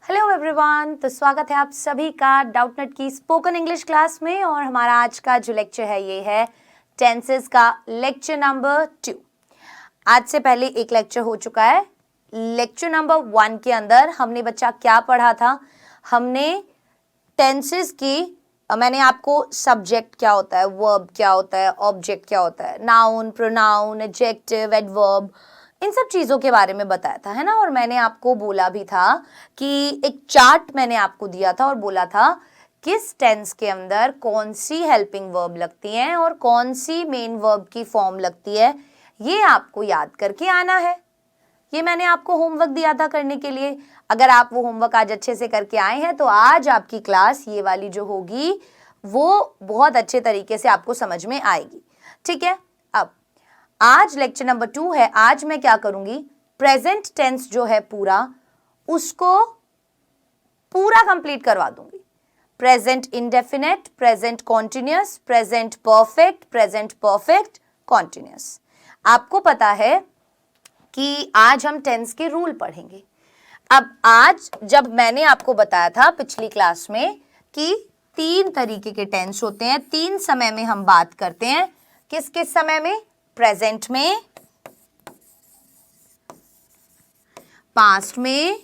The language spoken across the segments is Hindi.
हेलो एवरीवन, तो स्वागत है आप सभी का डाउटनेट की स्पोकन इंग्लिश क्लास में। और हमारा आज का जो लेक्चर है ये है टेंसेस का लेक्चर नंबर 2। आज से पहले एक लेक्चर हो चुका है। लेक्चर नंबर 1 के अंदर हमने बच्चा क्या पढ़ा था? हमने टेंसेस की मैंने आपको सब्जेक्ट क्या होता है, वर्ब क्या होता है, ऑब्जेक्ट क्या होता है, नाउन, प्रोनाउन, एडजेक्टिव, एडवर्ब, इन सब चीज़ों के बारे में बताया था, है ना। और मैंने आपको बोला भी था कि एक चार्ट मैंने आपको दिया था और बोला था किस टेंस के अंदर कौन सी हेल्पिंग वर्ब लगती हैं और कौन सी मेन वर्ब की फॉर्म लगती है, ये आपको याद करके आना है। ये मैंने आपको होमवर्क दिया था करने के लिए। अगर आप वो होमवर्क आज अच्छे से करके आए हैं तो आज आपकी क्लास ये वाली जो होगी वो बहुत अच्छे तरीके से आपको समझ में आएगी। ठीक है, अब आज लेक्चर नंबर 2 है। आज मैं क्या करूंगी, प्रेजेंट टेंस जो है पूरा उसको पूरा कंप्लीट करवा दूंगी। Present indefinite, present continuous, present perfect continuous. आपको पता है कि आज हम टेंस के रूल पढ़ेंगे। अब आज जब मैंने आपको बताया था पिछली क्लास में कि 3 तरीके के टेंस होते हैं, 3 समय में हम बात करते हैं। किस किस समय में? प्रेजेंट में, पास्ट में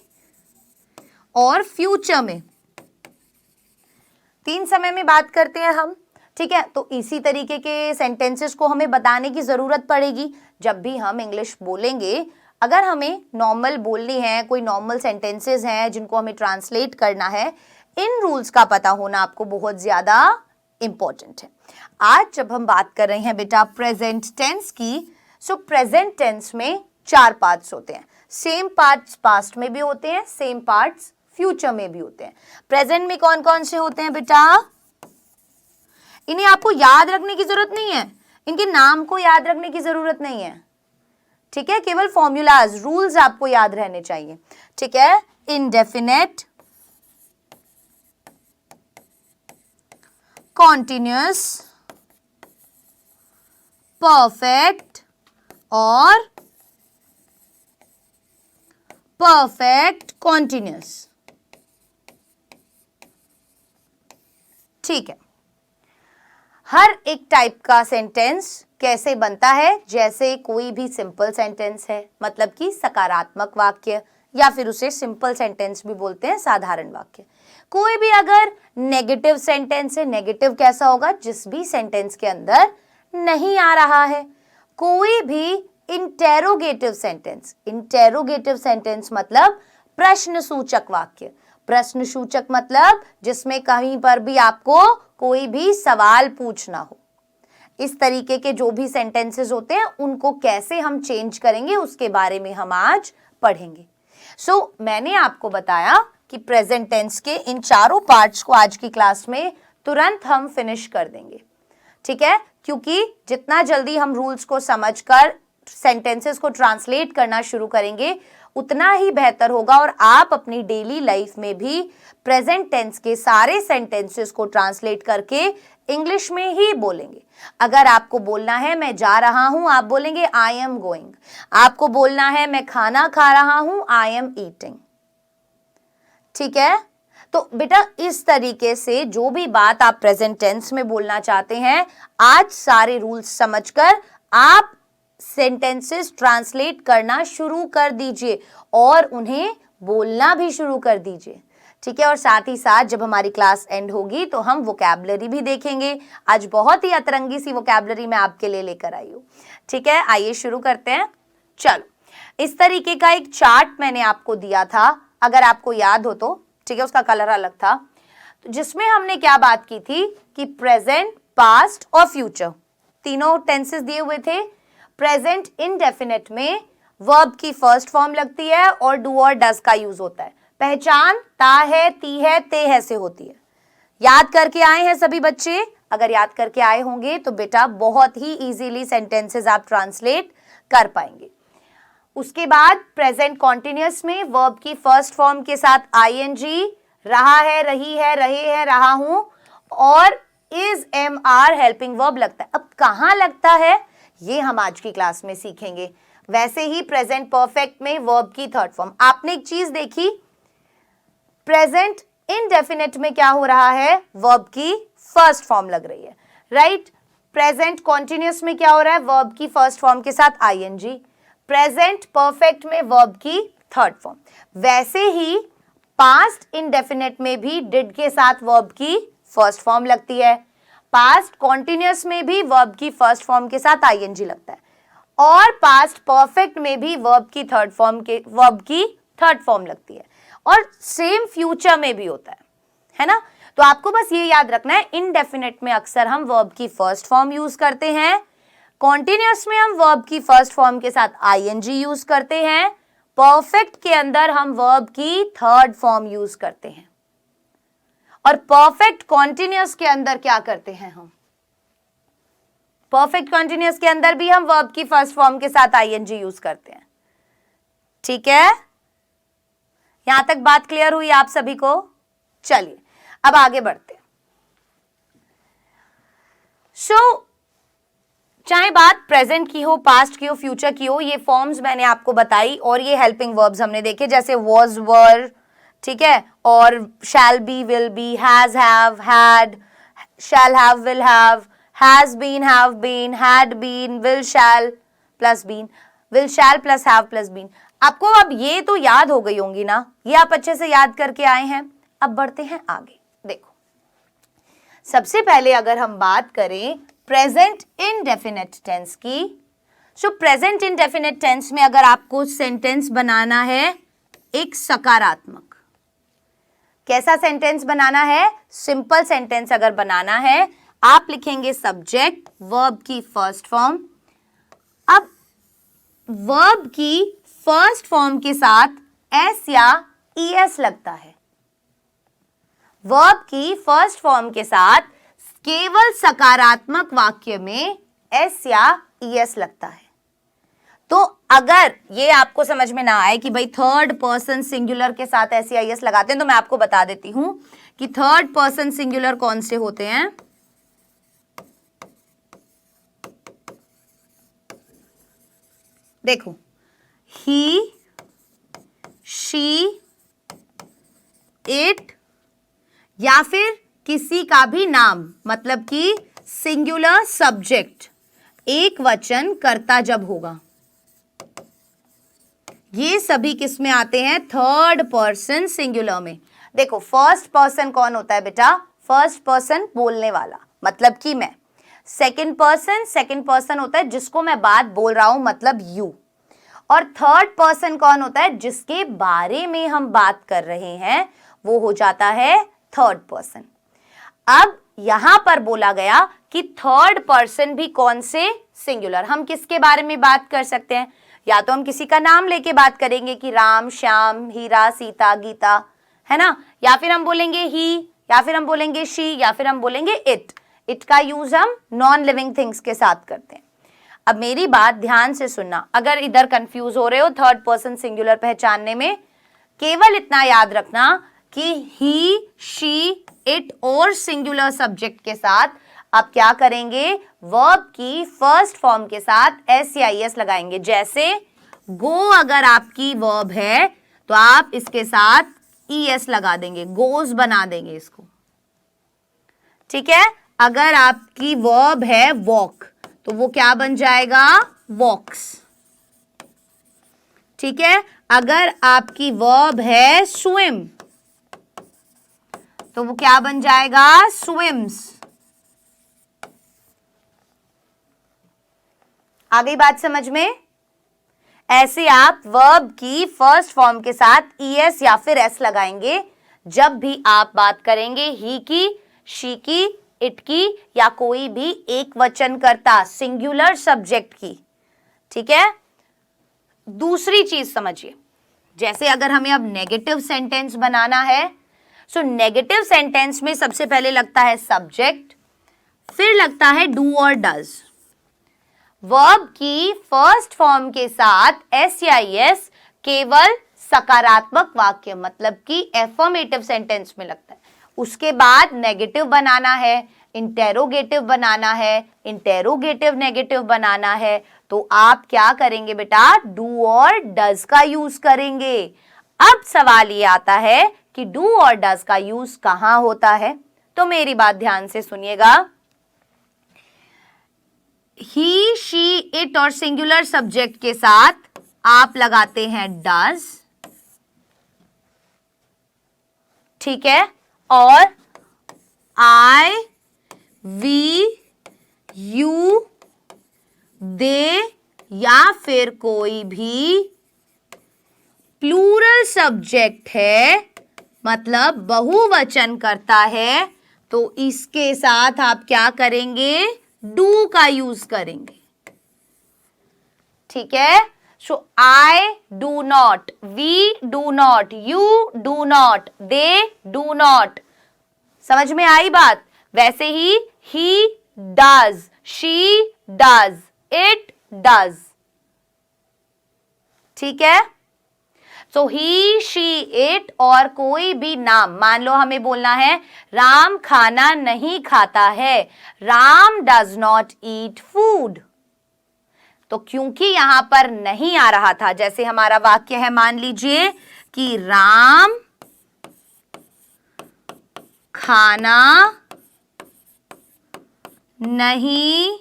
और फ्यूचर में। 3 समय में बात करते हैं हम। ठीक है, तो इसी तरीके के सेंटेंसेस को हमें बताने की जरूरत पड़ेगी जब भी हम इंग्लिश बोलेंगे। अगर हमें नॉर्मल बोलनी है, कोई नॉर्मल सेंटेंसेस हैं जिनको हमें ट्रांसलेट करना है, इन रूल्स का पता होना आपको बहुत ज्यादा इंपॉर्टेंट है। आज जब हम बात कर रहे हैं बेटा प्रेजेंट टेंस की, सो प्रेजेंट टेंस में 4 पार्ट्स होते हैं। सेम पार्ट्स पास्ट में भी होते हैं, सेम पार्ट्स फ्यूचर में भी होते हैं। प्रेजेंट में कौन कौन से होते हैं बेटा? इन्हें आपको याद रखने की जरूरत नहीं है, इनके नाम को याद रखने की जरूरत नहीं है। ठीक है, केवल फॉर्मूलाज, रूल्स आपको याद रहने चाहिए। ठीक है, इंडेफिनेट, कॉन्टिन्यूअस, परफेक्ट और परफेक्ट कॉन्टिन्यूअस। ठीक है, हर एक टाइप का सेंटेंस कैसे बनता है? जैसे कोई भी सिंपल सेंटेंस है, मतलब कि सकारात्मक वाक्य, या फिर उसे सिंपल सेंटेंस भी बोलते हैं, साधारण वाक्य। कोई भी अगर नेगेटिव सेंटेंस है, नेगेटिव कैसा होगा? जिस भी सेंटेंस के अंदर नहीं आ रहा है। कोई भी इंटेरोगेटिव सेंटेंस, इंटेरोगेटिव सेंटेंस मतलब प्रश्नसूचक वाक्य। प्रश्नसूचक मतलब जिसमें कहीं पर भी आपको कोई भी सवाल पूछना हो। इस तरीके के जो भी सेंटेंसेस होते हैं उनको कैसे हम चेंज करेंगे उसके बारे में हम आज पढ़ेंगे। सो मैंने आपको बताया कि प्रेजेंट टेंस के इन चारों पार्ट्स को आज की क्लास में तुरंत हम फिनिश कर देंगे। ठीक है, क्योंकि जितना जल्दी हम रूल्स को समझकर सेंटेंसेस को ट्रांसलेट करना शुरू करेंगे उतना ही बेहतर होगा और आप अपनी डेली लाइफ में भी प्रेजेंट टेंस के सारे सेंटेंसेस को ट्रांसलेट करके इंग्लिश में ही बोलेंगे। अगर आपको बोलना है मैं जा रहा हूं, आप बोलेंगे आई एम गोइंग। आपको बोलना है मैं खाना खा रहा हूं, आई एम ईटिंग। ठीक है, तो बेटा इस तरीके से जो भी बात आप प्रेजेंट टेंस में बोलना चाहते हैं, आज सारे रूल्स समझकर आप सेंटेंसेस ट्रांसलेट करना शुरू कर दीजिए और उन्हें बोलना भी शुरू कर दीजिए। ठीक है, और साथ ही साथ जब हमारी क्लास एंड होगी तो हम वोकैबुलरी भी देखेंगे। आज बहुत ही अतरंगी सी वोकैबुलरी मैं आपके लिए लेकर आई हूँ। ठीक है, आइए शुरू करते हैं। चलो, इस तरीके का एक चार्ट मैंने आपको दिया था, अगर आपको याद हो तो। ठीक है, उसका कलर अलग था, तो जिसमें हमने क्या बात की थी कि प्रेजेंट, पास्ट और फ्यूचर तीनों टेंसेस दिए हुए थे। प्रेजेंट इंडेफिनेट में वर्ब की फर्स्ट फॉर्म लगती है और डू और डज का यूज होता है। पहचान ता है, ती है, ते है से होती है। याद करके आए हैं सभी बच्चे? अगर याद करके आए होंगे तो बेटा बहुत ही इजीली सेंटेंसेस आप ट्रांसलेट कर पाएंगे। उसके बाद प्रेजेंट कॉन्टिन्यूअस में वर्ब की फर्स्ट फॉर्म के साथ आईएनजी, रहा है, रही है, रहे हैं, रहा हूं, और is, am, are helping verb लगता है। अब कहां लगता है ये हम आज की क्लास में सीखेंगे। वैसे ही प्रेजेंट परफेक्ट में वर्ब की थर्ड फॉर्म। आपने एक चीज देखी, प्रेजेंट इंडेफिनिट में क्या हो रहा है, वर्ब की फर्स्ट फॉर्म लग रही है, राइट। प्रेजेंट कॉन्टिन्यूअस में क्या हो रहा है, वर्ब की फर्स्ट फॉर्म के साथ आईएनजी। प्रेजेंट परफेक्ट में वर्ब की थर्ड फॉर्म। वैसे ही पास्ट इंडेफिनिट में भी डिड के साथ वर्ब की फर्स्ट फॉर्म लगती है। पास्ट कॉन्टिन्यूअस में भी वर्ब की फर्स्ट फॉर्म के साथ आईएनजी लगता है, और पास्ट परफेक्ट में भी वर्ब की थर्ड फॉर्म लगती है, और सेम फ्यूचर में भी होता है ना। तो आपको बस ये याद रखना है, इनडेफिनिट में अक्सर हम वर्ब की फर्स्ट फॉर्म यूज करते हैं, कॉन्टिन्यूअस में हम वर्ब की फर्स्ट फॉर्म के साथ आईएनजी यूज करते हैं, परफेक्ट के अंदर हम वर्ब की थर्ड फॉर्म यूज करते हैं, और परफेक्ट कॉन्टिन्यूअस के अंदर क्या करते हैं हम, परफेक्ट कॉन्टिन्यूअस के अंदर भी हम वर्ब की फर्स्ट फॉर्म के साथ आईएनजी यूज करते हैं। ठीक है, यहां तक बात क्लियर हुई आप सभी को? चलिए अब आगे बढ़ते हैं। चाहे बात प्रेजेंट की हो, पास्ट की हो, फ्यूचर की हो, ये फॉर्म्स मैंने आपको बताई, और ये हेल्पिंग वर्ब्स हमने देखे, जैसे वॉज, वर, ठीक है, और shall be, will be, has, have, had, shall have, will have, has been, have been, had been, will shall plus been, will shall plus have plus been. आपको अब ये तो याद हो गई होंगी ना, ये आप अच्छे से याद करके आए हैं। अब बढ़ते हैं आगे। देखो, सबसे पहले अगर हम बात करें प्रेजेंट इंडेफिनिट टेंस की, तो प्रेजेंट इंडेफिनिट टेंस में अगर आपको सेंटेंस बनाना है एक सकारात्मक, कैसा सेंटेंस बनाना है, सिंपल सेंटेंस अगर बनाना है, आप लिखेंगे सब्जेक्ट, वर्ब की फर्स्ट फॉर्म। अब वर्ब की फर्स्ट फॉर्म के साथ एस या ईएस लगता है, वर्ब की फर्स्ट फॉर्म के साथ केवल सकारात्मक वाक्य में एस या ईएस लगता है। तो अगर ये आपको समझ में ना आए कि भाई थर्ड पर्सन सिंगुलर के साथ एस या ईएस लगाते हैं, तो मैं आपको बता देती हूं कि थर्ड पर्सन सिंगुलर कौन से होते हैं। देखो, ही, शी, इट, या फिर किसी का भी नाम, मतलब कि सिंगुलर सब्जेक्ट, एक वचन कर्ता जब होगा, ये सभी किस में आते हैं, थर्ड पर्सन सिंगुलर में। देखो, फर्स्ट पर्सन कौन होता है बेटा, फर्स्ट पर्सन बोलने वाला, मतलब कि मैं। सेकंड पर्सन होता है जिसको मैं बात बोल रहा हूं, मतलब यू। और थर्ड पर्सन कौन होता है, जिसके बारे में हम बात कर रहे हैं, वो हो जाता है थर्ड पर्सन। अब यहां पर बोला गया कि थर्ड पर्सन भी कौन से, सिंगुलर। हम किसके बारे में बात कर सकते हैं, या तो हम किसी का नाम लेके बात करेंगे कि राम, श्याम, हीरा, सीता, गीता, है ना, या फिर हम बोलेंगे ही, या फिर हम बोलेंगे शी, या फिर हम बोलेंगे इट। इट का यूज हम नॉन लिविंग थिंग्स के साथ करते हैं। अब मेरी बात ध्यान से सुनना, अगर इधर कंफ्यूज हो रहे हो थर्ड पर्सन सिंगुलर पहचानने में, केवल इतना याद रखना कि ही, शी, इट और सिंगुलर सब्जेक्ट के साथ आप क्या करेंगे, वर्ब की फर्स्ट फॉर्म के साथ एस या ईएस लगाएंगे। जैसे गो अगर आपकी वर्ब है तो आप इसके साथ ईएस लगा देंगे, गोज बना देंगे इसको। ठीक है, अगर आपकी वर्ब है वॉक तो वो क्या बन जाएगा, वॉक्स। ठीक है, अगर आपकी वर्ब है स्विम तो वो क्या बन जाएगा, स्विम्स। आ गई बात समझ में? ऐसे आप वर्ब की फर्स्ट फॉर्म के साथ ईएस या फिर एस लगाएंगे जब भी आप बात करेंगे ही की, शी की, इट की, या कोई भी एक वचन कर्ता सिंगुलर सब्जेक्ट की। ठीक है, दूसरी चीज समझिए, जैसे अगर हमें अब नेगेटिव सेंटेंस बनाना है, सो नेगेटिव सेंटेंस में सबसे पहले लगता है सब्जेक्ट, फिर लगता है डू और डज। वर्ब की फर्स्ट फॉर्म के साथ एस या एस केवल सकारात्मक वाक्य, मतलब कि एफर्मेटिव सेंटेंस में लगता है। उसके बाद नेगेटिव बनाना है, इंटेरोगेटिव बनाना है, इंटेरोगेटिव नेगेटिव बनाना है, तो आप क्या करेंगे बेटा, डू और डज का यूज करेंगे। अब सवाल ये आता है कि डू और डज का यूज कहां होता है। तो मेरी बात ध्यान से सुनिएगा। ही, शी, इट और सिंगुलर सब्जेक्ट के साथ आप लगाते हैं डज, ठीक है, और आई, वी, यू, दे या फिर कोई भी प्लूरल सब्जेक्ट है, मतलब बहुवचन करता है, तो इसके साथ आप क्या करेंगे, डू का यूज करेंगे, ठीक है। So I do not, we do not, you do not, they do not. समझ में आई बात। वैसे ही does, she does, it does, ठीक है। सो ही, शी, इट और कोई भी नाम, मान लो हमें बोलना है राम खाना नहीं खाता है, Ram does not eat food. तो क्योंकि यहां पर नहीं आ रहा था, जैसे हमारा वाक्य है, मान लीजिए कि राम खाना नहीं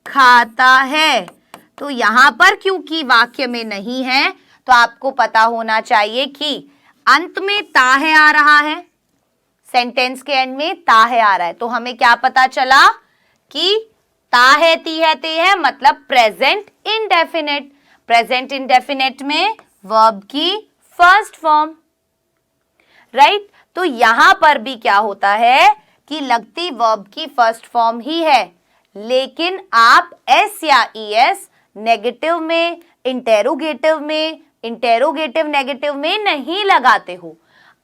खाता है, तो यहां पर क्योंकि वाक्य में नहीं है, तो आपको पता होना चाहिए कि अंत में ता है आ रहा है, सेंटेंस के एंड में ता है आ रहा है। तो हमें क्या पता चला कि ता है, ती है, ते है, मतलब प्रेजेंट इंडेफिनिट। प्रेजेंट इंडेफिनिट में वर्ब की फर्स्ट फॉर्म, राइट। तो यहां पर भी क्या होता है कि लगती वर्ब की फर्स्ट फॉर्म ही है, लेकिन आप एस या ईएस नेगेटिव में, इंटेरोगेटिव नेगेटिव में नहीं लगाते हो।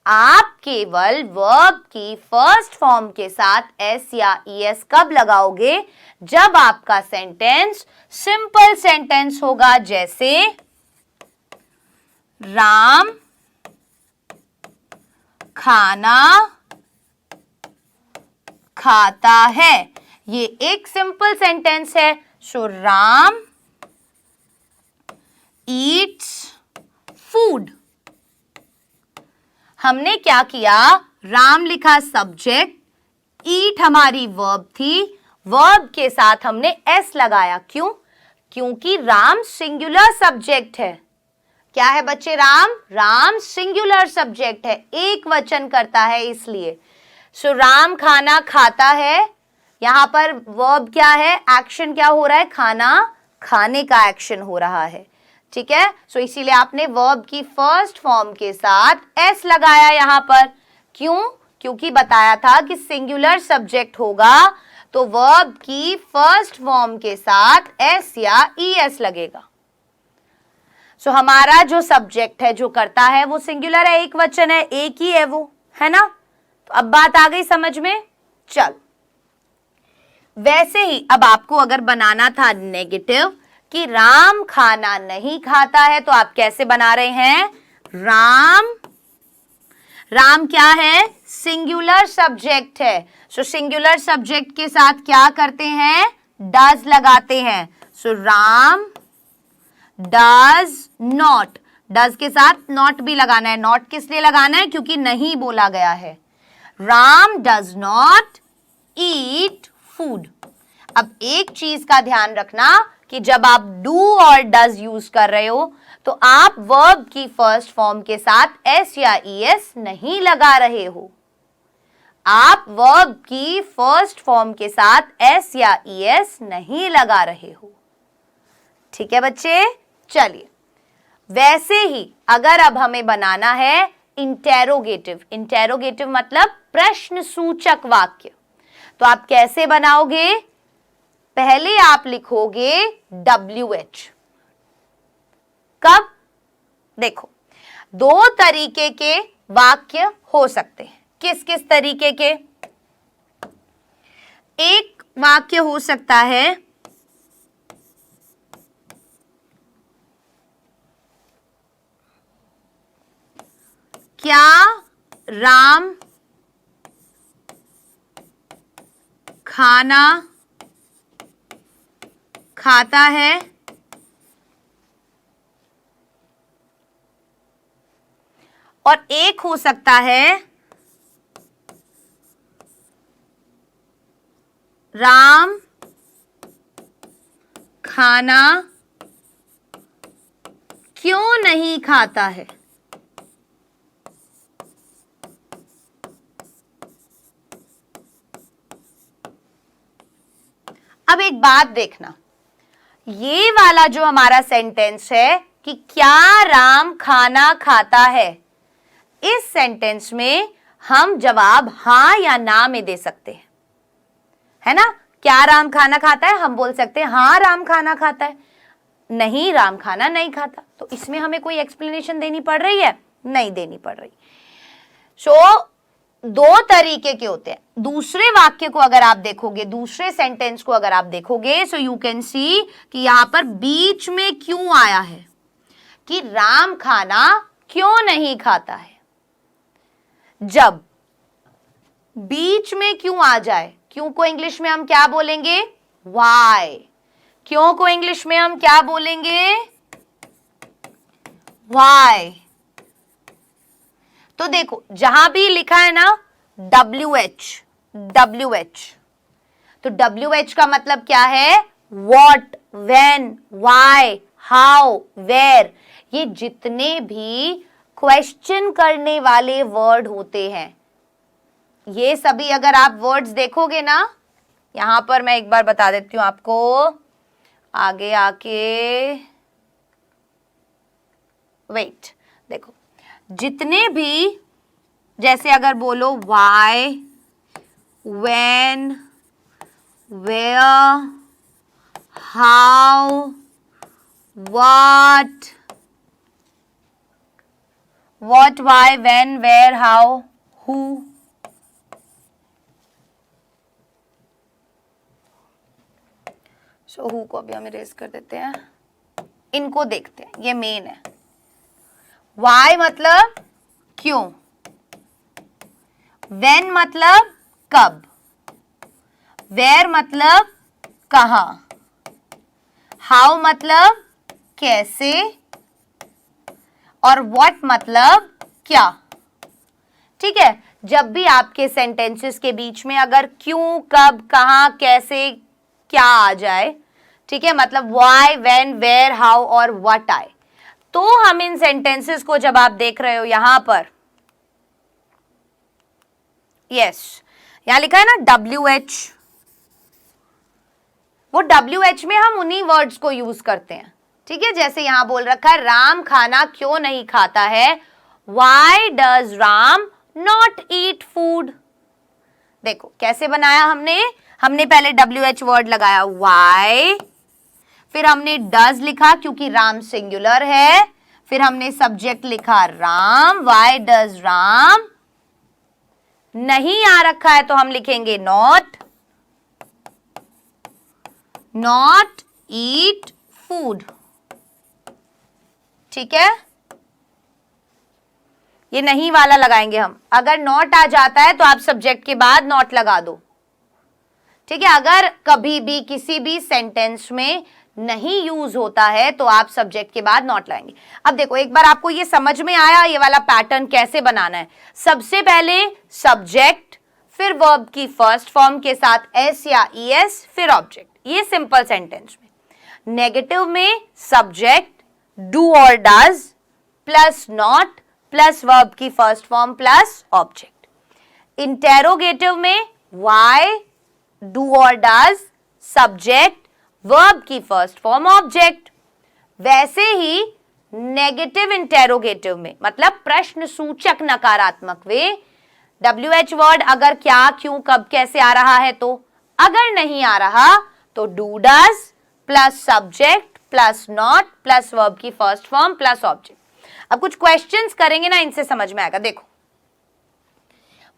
आप केवल वर्ब की फर्स्ट फॉर्म के साथ एस या ईएस कब लगाओगे, जब आपका सेंटेंस सिंपल सेंटेंस होगा, जैसे राम खाना खाता है, ये एक सिंपल सेंटेंस है। So Ram Yeats food. हमने क्या किया, राम लिखा सब्जेक्ट, ईट हमारी वर्ब थी, वर्ब के साथ हमने एस लगाया। क्यों? क्योंकि राम सिंगुलर सब्जेक्ट है। क्या है बच्चे? राम सिंगुलर सब्जेक्ट है, एक वचन करता है, इसलिए। सो राम खाना खाता है, यहां पर वर्ब क्या है, एक्शन क्या हो रहा है, खाना खाने का एक्शन हो रहा है, ठीक है। सो इसीलिए आपने वर्ब की फर्स्ट फॉर्म के साथ एस लगाया यहां पर। क्यों? क्योंकि बताया था कि सिंगुलर सब्जेक्ट होगा तो वर्ब की फर्स्ट फॉर्म के साथ एस या ईएस लगेगा। सो हमारा जो सब्जेक्ट है, जो करता है, वो सिंगुलर है, एक वचन है, एक ही है वो, है ना। तो अब बात आ गई समझ में। चल, वैसे ही अब आपको अगर बनाना था नेगेटिव कि राम खाना नहीं खाता है, तो आप कैसे बना रहे हैं, राम क्या है, सिंगुलर सब्जेक्ट है। सो सिंगुलर सब्जेक्ट के साथ क्या करते हैं, डज लगाते हैं। सो राम डज नॉट, डज के साथ नॉट भी लगाना है। नॉट किस लिए लगाना है? क्योंकि नहीं बोला गया है। Ram does not eat food. अब एक चीज का ध्यान रखना कि जब आप डू और डज यूज कर रहे हो तो आप वर्ब की फर्स्ट फॉर्म के साथ एस या ईएस नहीं लगा रहे हो। आप वर्ब की फर्स्ट फॉर्म के साथ एस या ईएस नहीं लगा रहे हो, ठीक है बच्चे। चलिए, वैसे ही अगर अब हमें बनाना है इंटेरोगेटिव, इंटेरोगेटिव मतलब प्रश्न सूचक वाक्य, तो आप कैसे बनाओगे? पहले आप लिखोगे WH। कब? देखो, दो तरीके के वाक्य हो सकते हैं। किस किस तरीके के? एक वाक्य हो सकता है क्या राम खाना खाता है? और एक हो सकता है राम खाना क्यों नहीं खाता है। अब एक बात देखना, ये वाला जो हमारा सेंटेंस है कि क्या राम खाना खाता है, इस सेंटेंस में हम जवाब हां या ना में दे सकते हैं, है ना। क्या राम खाना खाता है, हम बोल सकते हैं हां राम खाना खाता है, नहीं राम खाना नहीं खाता। तो इसमें हमें कोई एक्सप्लेनेशन देनी पड़ रही है, नहीं देनी पड़ रही। दो तरीके के होते हैं। दूसरे वाक्य को अगर आप देखोगे, दूसरे सेंटेंस को अगर आप देखोगे, सो यू कैन सी कि यहां पर बीच में क्यों आया है कि राम खाना क्यों नहीं खाता है। जब बीच में क्यों आ जाए, क्यों को इंग्लिश में हम क्या बोलेंगे, वाई। क्यों को इंग्लिश में हम क्या बोलेंगे, वाई। तो देखो जहां भी लिखा है ना WH, तो WH का मतलब क्या है, what, when, why, how, where. ये जितने भी क्वेश्चन करने वाले वर्ड होते हैं, ये सभी अगर आप वर्ड्स देखोगे ना, यहां पर मैं एक बार बता देती हूं आपको, आगे आके वेट, देखो जितने भी, जैसे अगर बोलो why, when, where, how, what, why, when, where, how, who. Who को अभी हम इरेज कर देते हैं, इनको देखते हैं, ये मेन है। वाई मतलब क्यों, व्हेन मतलब कब, वेयर मतलब कहां, हाउ मतलब कैसे, और व्हाट मतलब क्या। ठीक है, जब भी आपके सेंटेंसेस के बीच में अगर क्यों, कब, कहां, कैसे, क्या आ जाए, ठीक है, मतलब व्हाई, व्हेन, वेयर, हाउ और व्हाट आए, तो हम इन सेंटेंसेस को जब आप देख रहे हो यहां पर, यस, यहां लिखा है ना WH, वो WH में हम उन्हीं वर्ड्स को यूज करते हैं। ठीक है, जैसे यहां बोल रखा है राम खाना क्यों नहीं खाता है, why does Ram not eat food. देखो कैसे बनाया हमने पहले WH वर्ड लगाया व्हाई, फिर हमने डज लिखा क्योंकि राम सिंगुलर है, फिर हमने सब्जेक्ट लिखा राम, व्हाई डज राम, नहीं आ रखा है तो हम लिखेंगे नॉट ईट फूड। ठीक है, ये नहीं वाला लगाएंगे हम। अगर नॉट आ जाता है तो आप सब्जेक्ट के बाद नॉट लगा दो। ठीक है, अगर कभी भी किसी भी सेंटेंस में नहीं यूज होता है तो आप सब्जेक्ट के बाद नॉट लाएंगे। अब देखो एक बार आपको ये समझ में आया ये वाला पैटर्न कैसे बनाना है। सबसे पहले सब्जेक्ट, फिर वर्ब की फर्स्ट फॉर्म के साथ एस या ईएस, फिर ऑब्जेक्ट। ये सिंपल सेंटेंस में। नेगेटिव में सब्जेक्ट, डू और does plus not plus verb की first form plus object. Interrogative में व्हाई, डू और डज, सब्जेक्ट, वर्ब की फर्स्ट फॉर्म ऑब्जेक्ट। वैसे ही नेगेटिव इंटेरोगेटिव में मतलब प्रश्न सूचक नकारात्मक वे, WH वर्ड अगर क्या, क्यों, कब, कैसे आ रहा है तो, अगर नहीं आ रहा तो do does plus subject plus not plus verb की फर्स्ट फॉर्म प्लस ऑब्जेक्ट। अब कुछ क्वेश्चंस करेंगे ना, इनसे समझ में आएगा। देखो,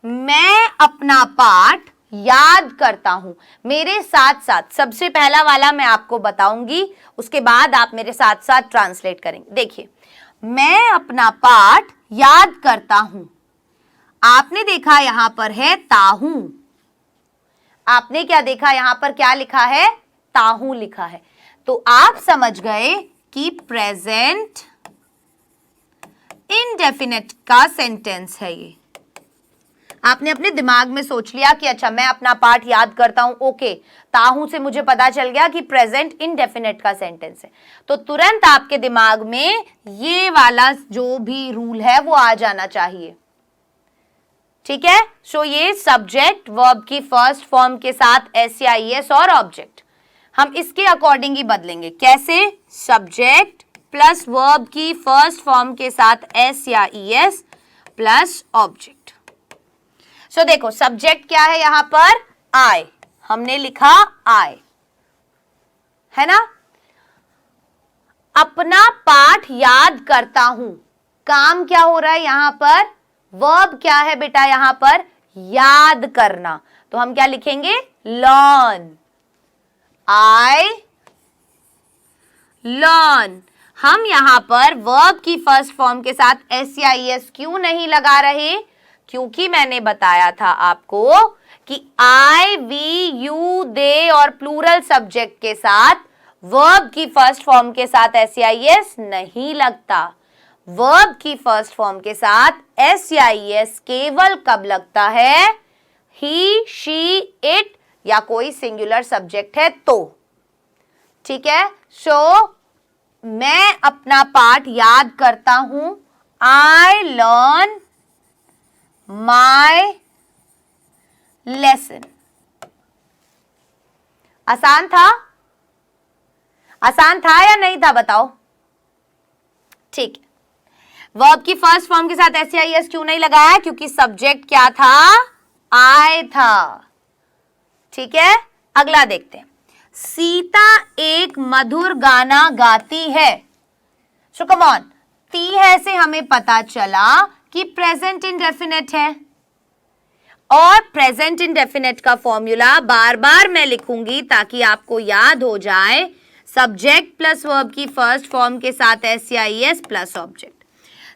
मैं अपना पाठ याद करता हूं, मेरे साथ साथ सबसे पहला वाला मैं आपको बताऊंगी, उसके बाद आप मेरे साथ साथ ट्रांसलेट करेंगे। देखिए, मैं अपना पाठ याद करता हूं, आपने देखा यहां पर है ताहू, आपने क्या देखा यहां पर क्या लिखा है, ताहू लिखा है। तो आप समझ गए कि प्रेजेंट इनडेफिनेट का सेंटेंस है ये। आपने अपने दिमाग में सोच लिया कि अच्छा मैं अपना पार्ट याद करता हूं, ओके, ताहू से मुझे पता चल गया कि प्रेजेंट इनडेफिनेट का सेंटेंस है, तो तुरंत आपके दिमाग में ये वाला जो भी रूल है वो आ जाना चाहिए। ठीक है, सो ये सब्जेक्ट वर्ब की फर्स्ट फॉर्म के साथ एस या ई एस और ऑब्जेक्ट हम इसके अकॉर्डिंग ही बदलेंगे। कैसे? सब्जेक्ट प्लस वर्ब की फर्स्ट फॉर्म के साथ एस या ई एस प्लस ऑब्जेक्ट। सो देखो सब्जेक्ट क्या है यहां पर? आई, हमने लिखा आई, है ना। अपना पाठ याद करता हूं, काम क्या हो रहा है यहां पर? वर्ब क्या है बेटा यहां पर? याद करना। तो हम क्या लिखेंगे? लर्न। I learn. हम यहां पर वर्ब की फर्स्ट फॉर्म के साथ एस या ई एस क्यों नहीं लगा रहे? क्योंकि मैंने बताया था आपको कि आई, वी, यू, दे और प्लूरल सब्जेक्ट के साथ वर्ब की फर्स्ट फॉर्म के साथ एस या ई एस नहीं लगता। वर्ब की फर्स्ट फॉर्म के साथ एस या ई एस केवल कब लगता है? ही, शी, इट या कोई सिंगुलर सब्जेक्ट है तो। ठीक है, सो मैं अपना पाठ याद करता हूं, आई लर्न माई लेसन। आसान था? आसान था या नहीं था बताओ? ठीक है, वर्ब की फर्स्ट फॉर्म के साथ एस या ई एस क्यों नहीं लगाया? क्योंकि सब्जेक्ट क्या था? आई था। ठीक है, अगला देखते हैं। सीता एक मधुर गाना गाती है। सो कम ऑन, ती है से हमें पता चला कि प्रेजेंट इंडेफिनेट है और प्रेजेंट इंडेफिनेट का फॉर्मूला बार बार मैं लिखूंगी ताकि आपको याद हो जाए। सब्जेक्ट प्लस वर्ब की फर्स्ट फॉर्म के साथ एस या E S plus object.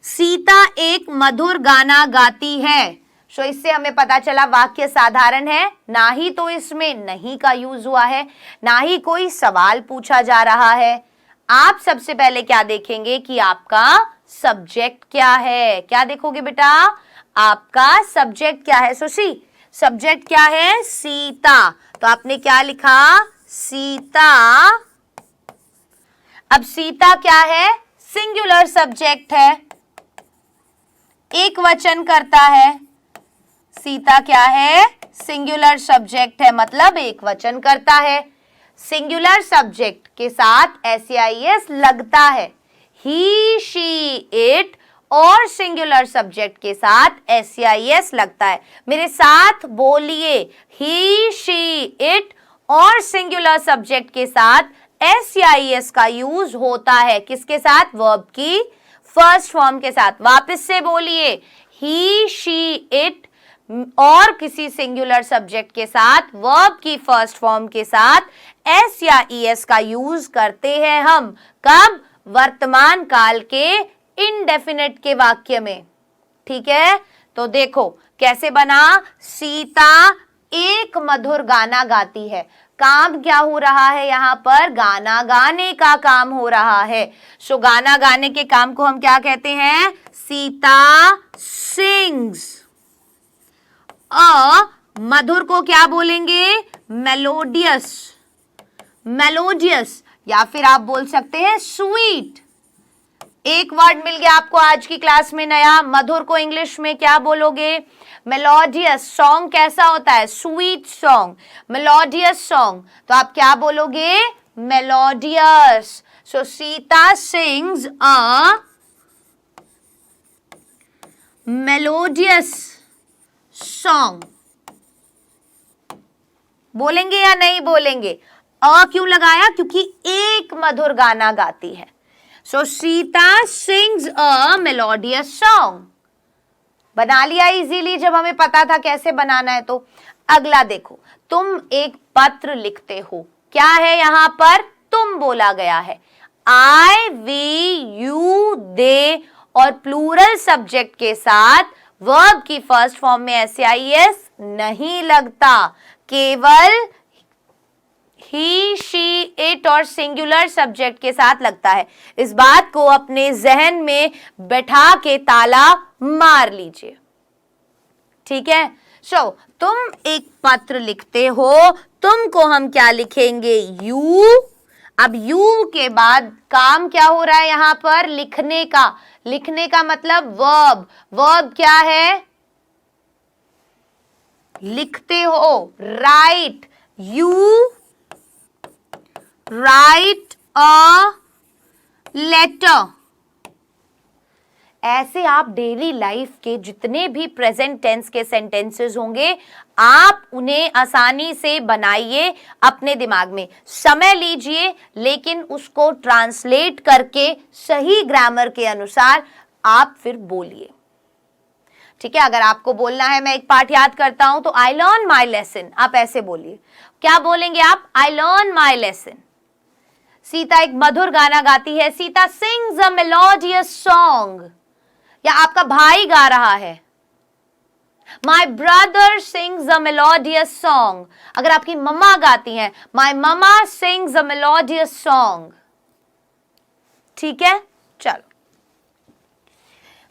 Sita एक मधुर गाना गाती है, सो इससे हमें पता चला वाक्य साधारण है, ना ही तो इसमें नहीं का यूज हुआ है, ना ही कोई सवाल पूछा जा रहा है। आप सबसे पहले क्या देखेंगे कि आपका सब्जेक्ट क्या है। क्या देखोगे बेटा? आपका सब्जेक्ट क्या है? सो सी, सब्जेक्ट क्या है? सीता। तो आपने क्या लिखा? सीता। अब सीता क्या है? सिंगुलर सब्जेक्ट है, एक वचन करता है। सीता क्या है? सिंगुलर सब्जेक्ट है, मतलब एक वचन करता है। सिंगुलर सब्जेक्ट के साथ एस या ई एस लगता है। ही, शी, इट और सिंगुलर सब्जेक्ट के साथ एस या ई एस लगता है। मेरे साथ बोलिए, ही, शी, इट और सिंगुलर सब्जेक्ट के साथ एस या ई एस का यूज होता है। किसके साथ? वर्ब की फर्स्ट फॉर्म के साथ। वापस से बोलिए, ही, शी, इट और किसी सिंगुलर सब्जेक्ट के साथ वर्ब की फर्स्ट फॉर्म के साथ एस या ई एस का यूज करते हैं हम। कब? वर्तमान काल के इनडेफिनेट के वाक्य में। ठीक है, तो देखो कैसे बना। सीता एक मधुर गाना गाती है। काम क्या हो रहा है यहाँ पर? गाना गाने का काम हो रहा है। सो गाना गाने के काम को हम क्या कहते हैं? सीता सिंग्स। मधुर को क्या बोलेंगे? मेलोडियस। मेलोडियस या फिर आप बोल सकते हैं स्वीट। एक वर्ड मिल गया आपको आज की क्लास में नया। मधुर को इंग्लिश में क्या बोलोगे? मेलोडियस। सॉन्ग कैसा होता है? Sweet song, melodious song. तो आप क्या बोलोगे? Melodious. So Sita sings a melodious song. बोलेंगे या नहीं बोलेंगे? क्यों लगाया? क्योंकि एक मधुर गाना गाती है। So Sita sings a melodious song. बना लिया इजीली जब हमें पता था कैसे बनाना है। तो अगला देखो, तुम एक पत्र लिखते हो। क्या है यहां पर? तुम बोला गया है। आई, वी, यू, दे और प्लूरल सब्जेक्ट के साथ वर्ब की फर्स्ट फॉर्म में एस या ई एस नहीं लगता, केवल ही, शी, इट और सिंगुलर सब्जेक्ट के साथ लगता है। इस बात को अपने जहन में बैठा के ताला मार लीजिए, ठीक है। सो तुम एक पत्र लिखते हो, तुमको हम क्या लिखेंगे, यू। अब यू के बाद काम क्या हो रहा है यहां पर, लिखने का। लिखने का मतलब वर्ब। वर्ब क्या है, लिखते हो, right. You write a letter. ऐसे आप डेली लाइफ के जितने भी प्रेजेंट टेंस के सेंटेंसेस होंगे, आप उन्हें आसानी से बनाइए अपने दिमाग में। समय लीजिए, लेकिन उसको ट्रांसलेट करके सही ग्रामर के अनुसार आप फिर बोलिए, ठीक है। अगर आपको बोलना है, मैं एक पाठ याद करता हूं, तो आई लर्न माई लेसन, आप ऐसे बोलिए। क्या बोलेंगे आप, I learn my lesson. Sita एक मधुर गाना गाती है, Sita sings a melodious song. या आपका भाई गा रहा है, my brother sings a melodious song. अगर आपकी मम्मा गाती हैं, my mama sings a melodious song, ठीक है। चलो,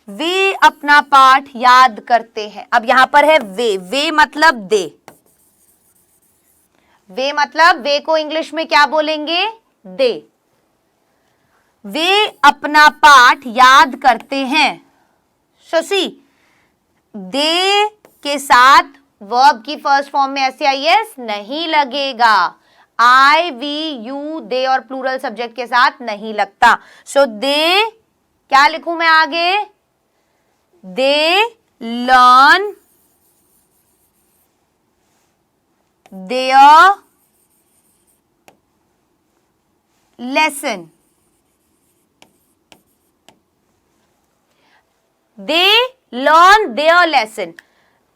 वे अपना पाठ याद करते हैं। अब यहां पर है वे मतलब दे। वे मतलब, वे को इंग्लिश में क्या बोलेंगे, दे। वे अपना पाठ याद करते हैं। सी दे के साथ वर्ब की फर्स्ट फॉर्म में SAIS नहीं लगेगा। आई, वी, यू, दे और प्लूरल सब्जेक्ट के साथ नहीं लगता। सो दे, क्या लिखूं मैं आगे, they learn their lesson. They learn their lesson.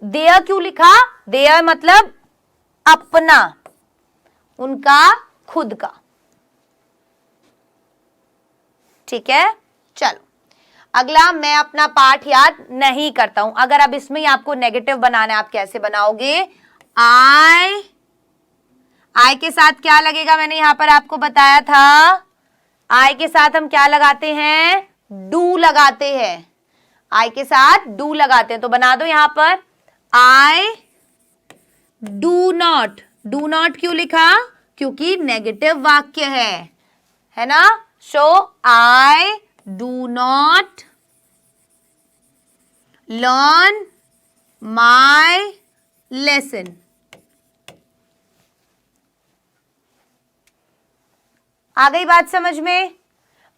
Their क्यों लिखा, देयर मतलब अपना, उनका खुद का, ठीक है। चलो अगला, मैं अपना पाठ याद नहीं करता हूं। अगर अब इसमें ही आपको नेगेटिव बनाना है, आप कैसे बनाओगे, आई के साथ क्या लगेगा, मैंने यहां पर आपको बताया था। आई के साथ हम क्या लगाते हैं, डू लगाते हैं। आई के साथ डू लगाते हैं, तो बना दो यहां पर, I do not. Do not क्यों लिखा, क्योंकि नेगेटिव वाक्य है ना। So I do not learn my lesson. आ गई बात समझ में।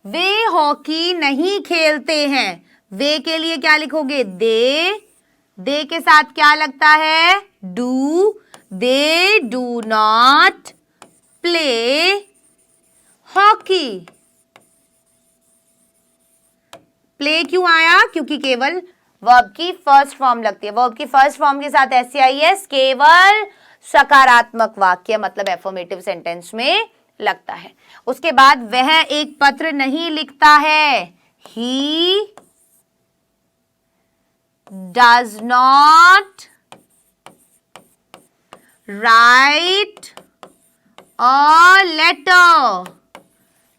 वे हॉकी नहीं खेलते हैं। वे के लिए क्या लिखोगे, दे के साथ क्या लगता है, do. They do not play hockey. Play क्यों आया, क्योंकि केवल वर्ब की फर्स्ट फॉर्म लगती है। वर्ब की फर्स्ट फॉर्म के साथ SAIS केवल सकारात्मक वाक्य मतलब एफर्मेटिव सेंटेंस में लगता है। उसके बाद वह एक पत्र नहीं लिखता है, he does not write a letter.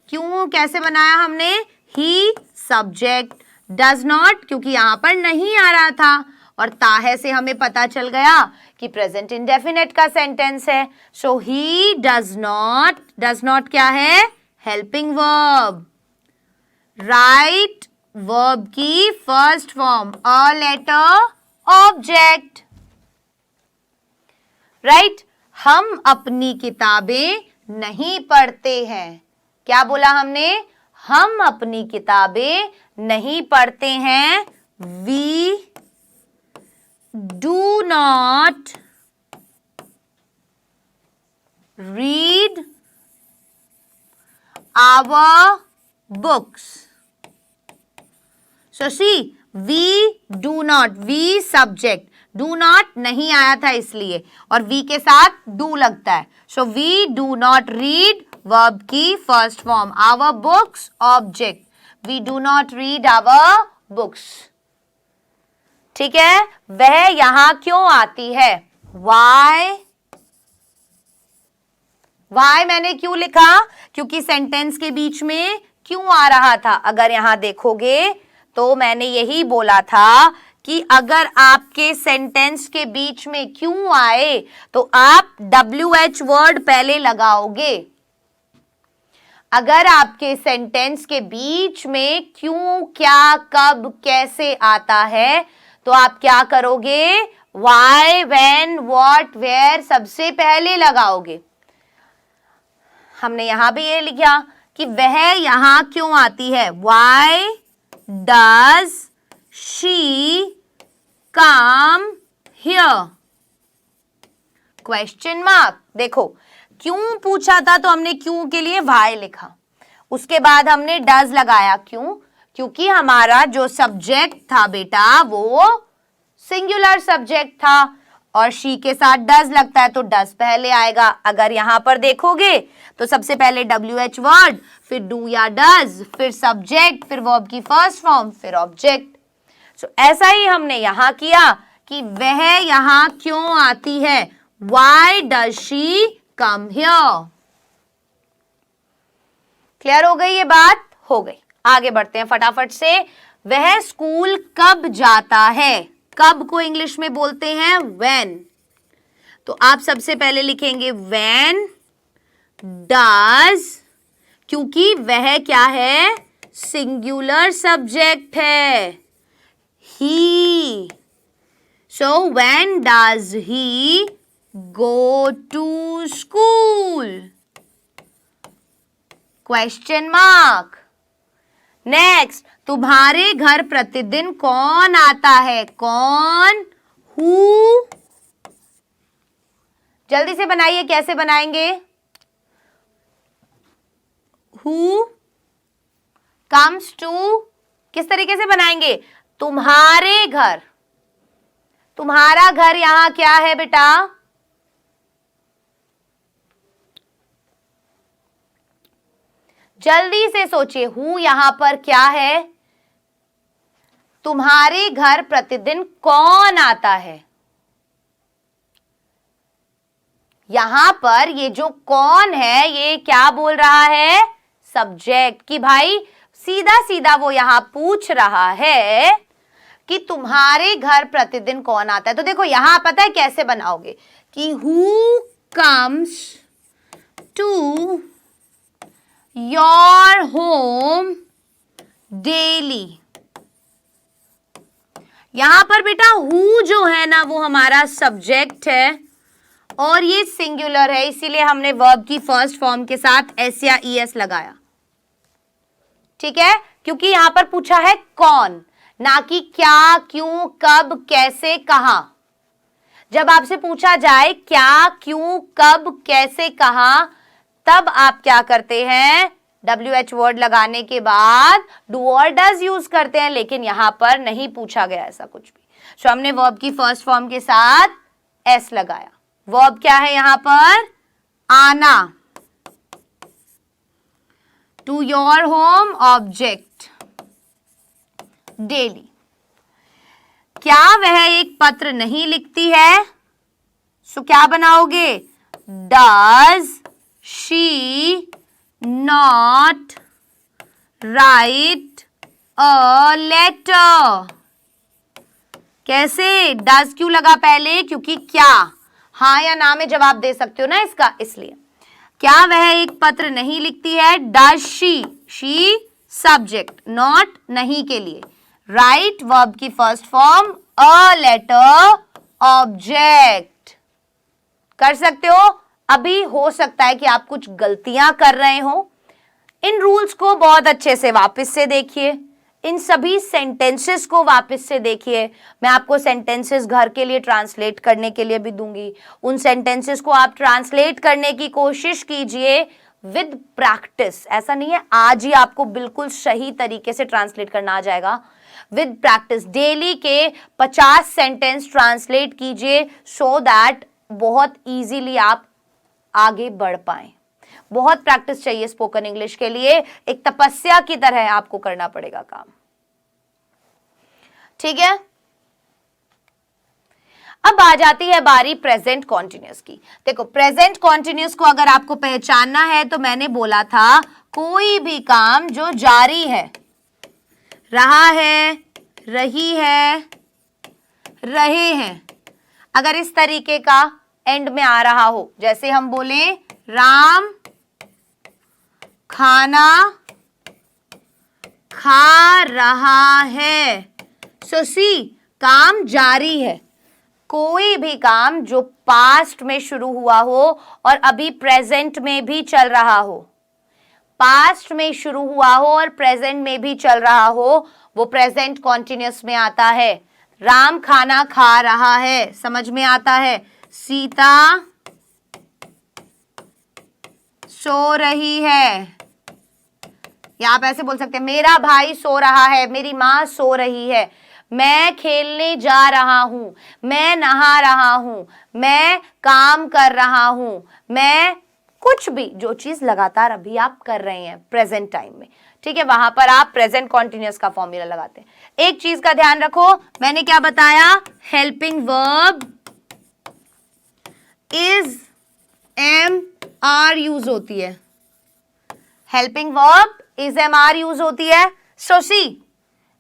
क्यों, कैसे बनाया हमने, ही सब्जेक्ट, डज नॉट क्योंकि यहां पर नहीं आ रहा था, और ताहे से हमें पता चल गया कि प्रेजेंट इंडेफिनेट का सेंटेंस है। सो ही डज नॉट क्या है, हेल्पिंग वर्ब। राइट वर्ब की first form, a letter object. Right, हम अपनी किताबें नहीं पढ़ते हैं। क्या बोला हमने, हम अपनी किताबें नहीं पढ़ते हैं। We do not read our books. So see, we do not, we subject, do not नहीं आया था इसलिए, और वी के साथ डू लगता है। So we do not read verb की first form, our books object, we do not read our books, ठीक है। वह यहां क्यों आती है, वाई वाई मैंने क्यों लिखा? क्योंकि सेंटेंस के बीच में क्यों आ रहा था। अगर यहां देखोगे तो मैंने यही बोला था कि अगर आपके सेंटेंस के बीच में क्यों आए तो आप WH वर्ड पहले लगाओगे। अगर आपके सेंटेंस के बीच में क्यों, क्या, कब, कैसे आता है तो आप क्या करोगे? Why, when, what, where सबसे पहले लगाओगे। हमने यहां भी ये लिखा कि वह यहां क्यों आती है। Why does she come here? Question mark. देखो क्यों पूछा था तो हमने क्यों के लिए why लिखा, उसके बाद हमने does लगाया। क्यों? क्योंकि हमारा जो सब्जेक्ट था बेटा वो सिंगुलर सब्जेक्ट था और शी के साथ डज लगता है तो डज पहले आएगा। अगर यहां पर देखोगे तो सबसे पहले WH वर्ड, फिर डू या डज, फिर सब्जेक्ट, फिर वर्ब की फर्स्ट फॉर्म, फिर ऑब्जेक्ट। सो ऐसा ही हमने यहां किया कि वह यहां क्यों आती है। Why does she come here? Clear हो गई ये बात? हो गई। आगे बढ़ते हैं फटाफट से। वह स्कूल कब जाता है? कब को इंग्लिश में बोलते हैं when। तो आप सबसे पहले लिखेंगे when does, क्योंकि वह क्या है? सिंगुलर सब्जेक्ट है, he। so when does he go to school? Question mark. Next, तुम्हारे घर प्रतिदिन कौन आता है? कौन? हु। जल्दी से बनाइए, कैसे बनाएंगे? हु कम्स टू, किस तरीके से बनाएंगे? तुम्हारे घर। तुम्हारा घर यहां क्या है बेटा? जल्दी से सोचिए, हु यहां पर क्या है? तुम्हारे घर प्रतिदिन कौन आता है? यहां पर ये जो कौन है ये क्या बोल रहा है? सब्जेक्ट। कि भाई सीधा सीधा वो यहां पूछ रहा है कि तुम्हारे घर प्रतिदिन कौन आता है। तो देखो यहां पता है कैसे बनाओगे कि who comes to your home daily. यहां पर बेटा हु जो है ना वो हमारा सब्जेक्ट है और ये सिंगुलर है, इसीलिए हमने वर्ब की फर्स्ट फॉर्म के साथ एस या ईएस लगाया। ठीक है, क्योंकि यहां पर पूछा है कौन, ना कि क्या, क्यों, कब, कैसे, कहां। जब आपसे पूछा जाए क्या, क्यों, कब, कैसे, कहां, तब आप क्या करते हैं? WH वर्ड लगाने के बाद डू और डज यूज करते हैं, लेकिन यहां पर नहीं पूछा गया ऐसा कुछ भी। तो हमने वर्ब की फर्स्ट फॉर्म के साथ एस लगाया। वर्ब क्या है यहां पर? आना। To your home object daily. क्या वह एक पत्र नहीं लिखती है? सो क्या बनाओगे? Does she not write a letter? कैसे? डज क्यों लगा पहले? क्योंकि क्या, हाँ या ना में जवाब दे सकते हो ना इसका, इसलिए। क्या वह एक पत्र नहीं लिखती है? डज शी सब्जेक्ट, नॉट नहीं के लिए, राइट वर्ब की first form, a letter object. कर सकते हो। अभी हो सकता है कि आप कुछ गलतियां कर रहे हो। इन रूल्स को बहुत अच्छे से वापस से देखिए, इन सभी सेंटेंसेस को वापस से देखिए। मैं आपको सेंटेंसेस घर के लिए ट्रांसलेट करने के लिए भी दूंगी। उन सेंटेंसेस को आप ट्रांसलेट करने की कोशिश कीजिए विद प्रैक्टिस। ऐसा नहीं है आज ही आपको बिल्कुल सही तरीके से ट्रांसलेट करना आ जाएगा। विद प्रैक्टिस डेली के 50 सेंटेंस ट्रांसलेट कीजिए सो दैट बहुत इजीली आप आगे बढ़ पाए। बहुत प्रैक्टिस चाहिए स्पोकन इंग्लिश के लिए, एक तपस्या की तरह आपको करना पड़ेगा काम। ठीक है, अब आ जाती है बारी प्रेजेंट कॉन्टिन्यूस की। देखो प्रेजेंट कॉन्टिन्यूस को अगर आपको पहचानना है तो मैंने बोला था कोई भी काम जो जारी है, रहा है, रही है, रहे हैं, अगर इस तरीके का एंड में आ रहा हो, जैसे हम बोले राम खाना खा रहा है, सो सी काम जारी है। कोई भी काम जो पास्ट में शुरू हुआ हो और अभी प्रेजेंट में भी चल रहा हो, पास्ट में शुरू हुआ हो और प्रेजेंट में भी चल रहा हो, वो प्रेजेंट कॉन्टिन्यूस में आता है। राम खाना खा रहा है, समझ में आता है। सीता सो रही है, या आप ऐसे बोल सकते हैं मेरा भाई सो रहा है, मेरी माँ सो रही है, मैं खेलने जा रहा हूं, मैं नहा रहा हूं, मैं काम कर रहा हूं, मैं कुछ भी जो चीज लगातार अभी आप कर रहे हैं प्रेजेंट टाइम में, ठीक है, वहां पर आप प्रेजेंट कॉन्टिन्यूस का फॉर्मूला लगाते हैं। एक चीज का ध्यान रखो, मैंने क्या बताया, helping verb is am are use होती है, helping verb is am are use होती है। सो सी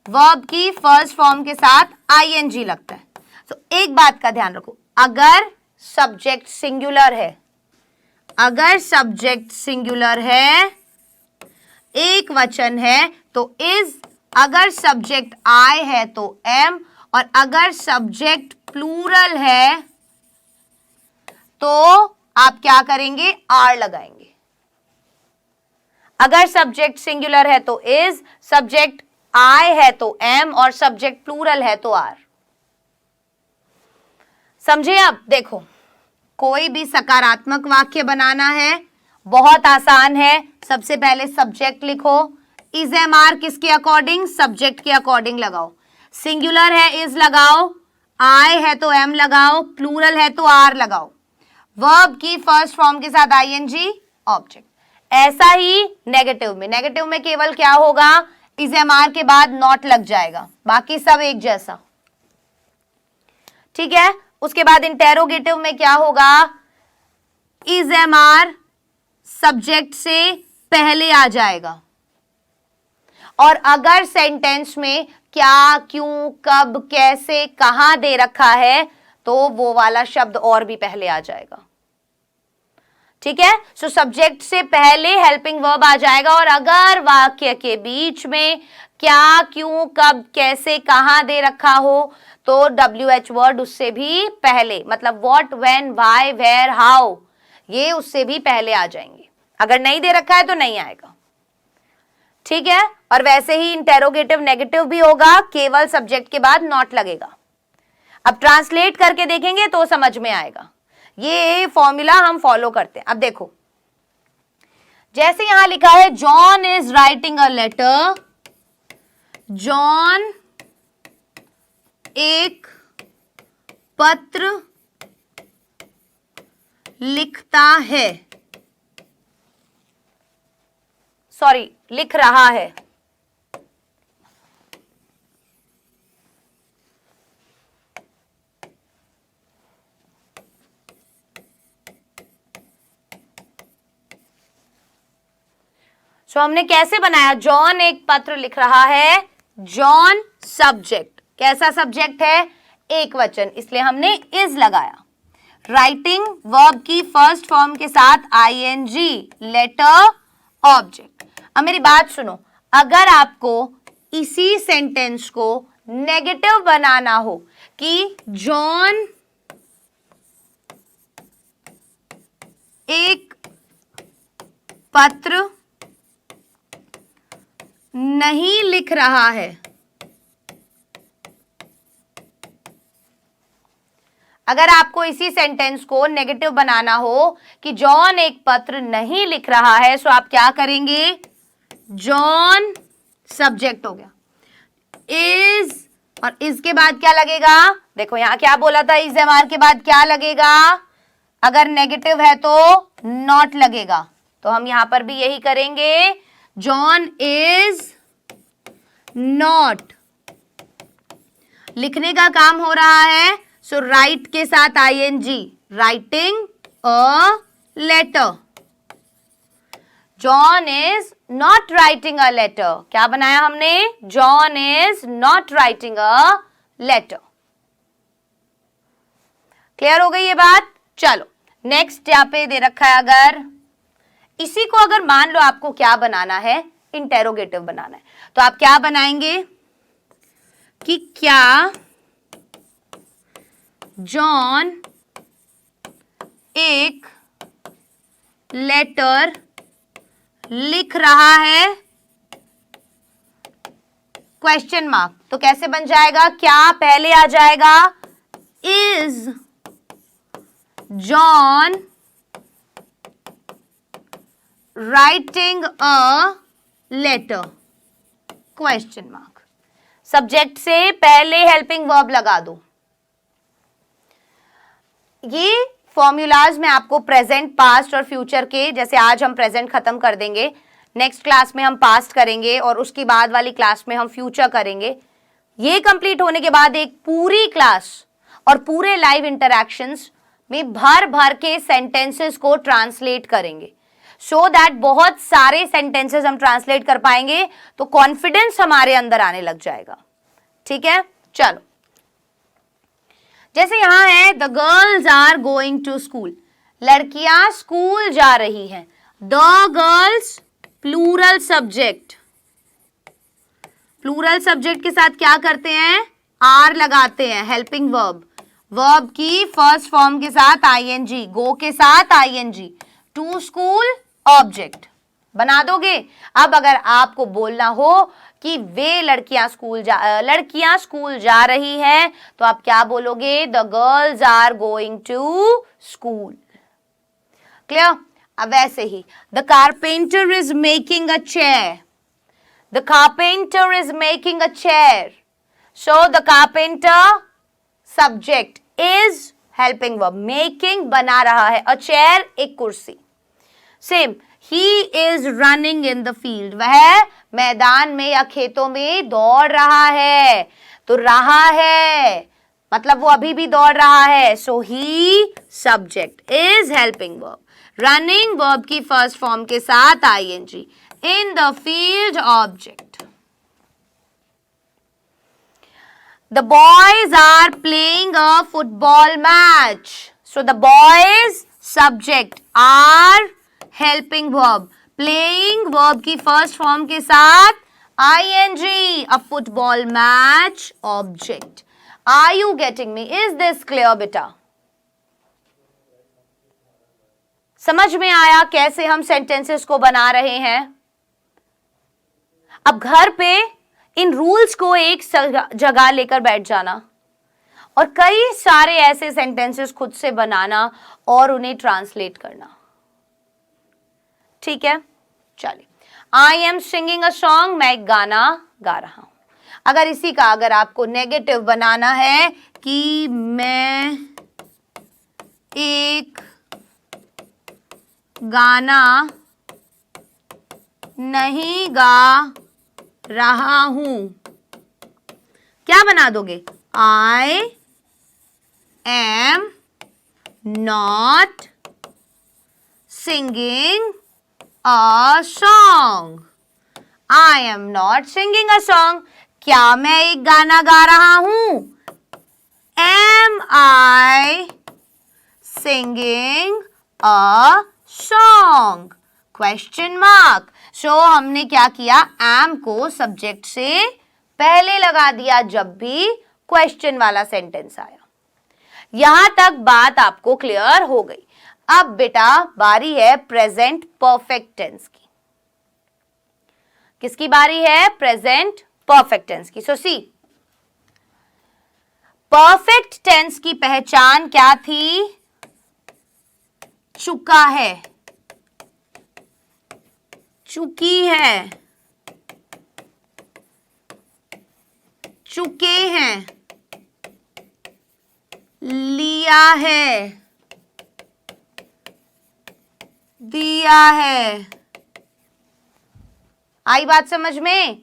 वर्ब की फर्स्ट फॉर्म के साथ आईएनजी लगता है। तो एक बात का ध्यान रखो, अगर सब्जेक्ट सिंगुलर है, अगर सब्जेक्ट सिंगुलर है, एक वचन है तो इज, अगर सब्जेक्ट आई है तो एम, और अगर सब्जेक्ट प्लूरल है तो आप क्या करेंगे, आर लगाएंगे। अगर सब्जेक्ट सिंगुलर है तो इज, सब्जेक्ट आई है तो एम, और सब्जेक्ट प्लूरल है तो आर। समझे? अब देखो, कोई भी सकारात्मक वाक्य बनाना है, बहुत आसान है। सबसे पहले सब्जेक्ट लिखो, इज एम आर किसके अकॉर्डिंग, सब्जेक्ट के अकॉर्डिंग लगाओ। सिंगुलर है इज लगाओ, आई है तो एम लगाओ, प्लूरल है तो आर लगाओ। वर्ब की फर्स्ट फॉर्म के साथ आईएनजी, ऑब्जेक्ट। ऐसा ही नेगेटिव में, नेगेटिव में केवल क्या होगा, इज एम आर के बाद नॉट लग जाएगा, बाकी सब एक जैसा, ठीक है। उसके बाद इंटेरोगेटिव में क्या होगा, इज एम आर सब्जेक्ट से पहले आ जाएगा, और अगर सेंटेंस में क्या, क्यों, कब, कैसे, कहां दे रखा है तो वो वाला शब्द और भी पहले आ जाएगा, ठीक है। सो सब्जेक्ट से पहले हेल्पिंग वर्ब आ जाएगा, और अगर वाक्य के बीच में क्या, क्यों, कब, कैसे, कहां दे रखा हो तो WH वर्ड उससे भी पहले, मतलब what, when, why, where, how, ये उससे भी पहले आ जाएंगे। अगर नहीं दे रखा है तो नहीं आएगा, ठीक है। और वैसे ही इंटेरोगेटिव नेगेटिव भी होगा, केवल सब्जेक्ट के बाद नॉट लगेगा। अब ट्रांसलेट करके देखेंगे तो समझ में आएगा। ये फॉर्मूला हम फॉलो करते हैं। अब देखो, जैसे यहां लिखा है John is writing a letter, John एक पत्र लिखता है, सॉरी लिख रहा है। सो हमने कैसे बनाया, जॉन एक पत्र लिख रहा है, जॉन सब्जेक्ट, कैसा सब्जेक्ट है, एक वचन, इसलिए हमने इज लगाया। राइटिंग वर्ब की फर्स्ट फॉर्म के साथ आईएनजी, लेटर ऑब्जेक्ट। अब मेरी बात सुनो, अगर आपको इसी सेंटेंस को नेगेटिव बनाना हो कि जॉन एक पत्र नहीं लिख रहा है, अगर आपको इसी सेंटेंस को नेगेटिव बनाना हो कि जॉन एक पत्र नहीं लिख रहा है, सो आप क्या करेंगे, जॉन सब्जेक्ट हो गया, इज, और इसके बाद क्या लगेगा, देखो यहां क्या बोला था, इज एम आर के बाद क्या लगेगा, अगर नेगेटिव है तो नॉट लगेगा, तो हम यहां पर भी यही करेंगे, जॉन इज नॉट, लिखने का काम हो रहा है, सो राइट के साथ ING, writing a letter. John is not writing a letter. क्या बनाया हमने? John is not writing a letter. Clear हो गई ये बात? चलो नेक्स्ट यहां पे दे रखा है, अगर इसी को अगर मान लो आपको क्या बनाना है, इंटेरोगेटिव बनाना है, तो आप क्या बनाएंगे कि क्या जॉन एक लेटर लिख रहा है? Question mark. तो कैसे बन जाएगा? क्या पहले आ जाएगा? Is John writing a letter? Question mark. Subject से पहले हेल्पिंग वर्ब लगा दो। ये फॉर्मूलाज में आपको प्रेजेंट, पास्ट और फ्यूचर के, जैसे आज हम प्रेजेंट खत्म कर देंगे, नेक्स्ट क्लास में हम पास्ट करेंगे और उसकी बाद वाली क्लास में हम फ्यूचर करेंगे। ये कंप्लीट होने के बाद एक पूरी क्लास और पूरे लाइव इंटरैक्शंस में भर भर के सेंटेंसेस को ट्रांसलेट करेंगे, सो दैट बहुत सारे सेंटेंसेस हम ट्रांसलेट कर पाएंगे, तो कॉन्फिडेंस हमारे अंदर आने लग जाएगा। ठीक है, चलो जैसे यहां है the girls are going to school, लड़कियां स्कूल जा रही हैं। The girls plural subject, plural subject के साथ क्या करते हैं? आर लगाते हैं, हेल्पिंग वर्ब, वर्ब की फर्स्ट फॉर्म के साथ आईएनजी, गो के साथ आईएनजी, टू स्कूल ऑब्जेक्ट बना दोगे। अब अगर आपको बोलना हो कि वे लड़कियां स्कूल जा रही हैं, तो आप क्या बोलोगे? The girls are going to school. Clear? अब वैसे ही the carpenter is making a chair, the carpenter is making a chair, so the carpenter subject is helping verb, making बना रहा है, अ चेयर एक कुर्सी। Same, he is running in the field, वह मैदान में या खेतों में दौड़ रहा है। तो रहा है मतलब वो अभी भी दौड़ रहा है, so he subject is helping verb, running verb की फर्स्ट फॉर्म के साथ ING, in the field object. The boys are playing a football match. So the boys subject are helping verb, playing verb की first form के साथ ing, a football match object. Are you getting me? Is this clear बेटा? समझ में आया कैसे हम सेंटेंसेस को बना रहे हैं? अब घर पे इन रूल्स को एक जगह लेकर बैठ जाना और कई सारे ऐसे सेंटेंसेस खुद से बनाना और उन्हें ट्रांसलेट करना। ठीक है, चलिए। I am singing a song, मैं एक गाना गा रहा हूं। अगर इसी का अगर आपको नेगेटिव बनाना है कि मैं एक गाना नहीं गा रहा हूं, क्या बना दोगे? I am not singing a song, I am not singing a song, क्या मैं एक गाना गा रहा हूं? Am I singing a song? Question mark. So हमने क्या किया? एम को सब्जेक्ट से पहले लगा दिया जब भी क्वेश्चन वाला सेंटेंस आया। यहां तक बात आपको क्लियर हो गई। अब बेटा बारी है प्रेजेंट परफेक्ट टेंस की। किसकी बारी है? प्रेजेंट परफेक्ट टेंस की। सो सी, परफेक्ट टेंस की पहचान क्या थी? चुका है, चुकी है, चुके हैं, लिया है, दिया है। आई बात समझ में?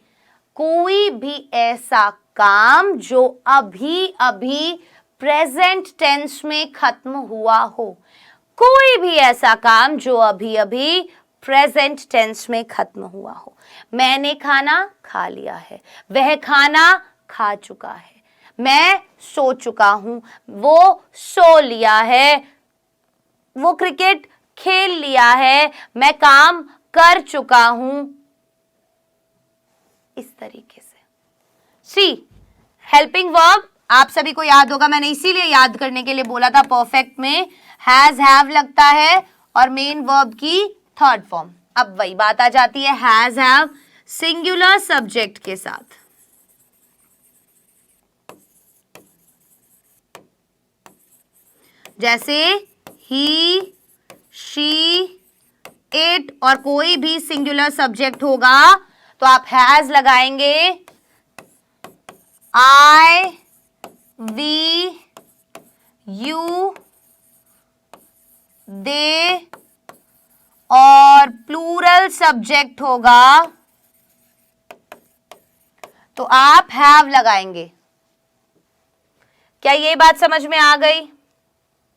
कोई भी ऐसा काम जो अभी अभी प्रेजेंट टेंस में खत्म हुआ हो, कोई भी ऐसा काम जो अभी अभी प्रेजेंट टेंस में खत्म हुआ हो। मैंने खाना खा लिया है, वह खाना खा चुका है, मैं सो चुका हूं, वो सो लिया है, वो क्रिकेट खेल लिया है, मैं काम कर चुका हूं, इस तरीके से। सी हेल्पिंग वर्ब आप सभी को याद होगा, मैंने इसीलिए याद करने के लिए बोला था, परफेक्ट में हैज हैव लगता है और मेन वर्ब की थर्ड फॉर्म। अब वही बात आ जाती है हैज हैव सिंगुलर सब्जेक्ट के साथ। जैसे ही, शी, इट और कोई भी सिंगुलर सब्जेक्ट होगा तो आप हैज लगाएंगे, आई, वी, यू, दे और प्लूरल सब्जेक्ट होगा तो आप हैव लगाएंगे। क्या ये बात समझ में आ गई?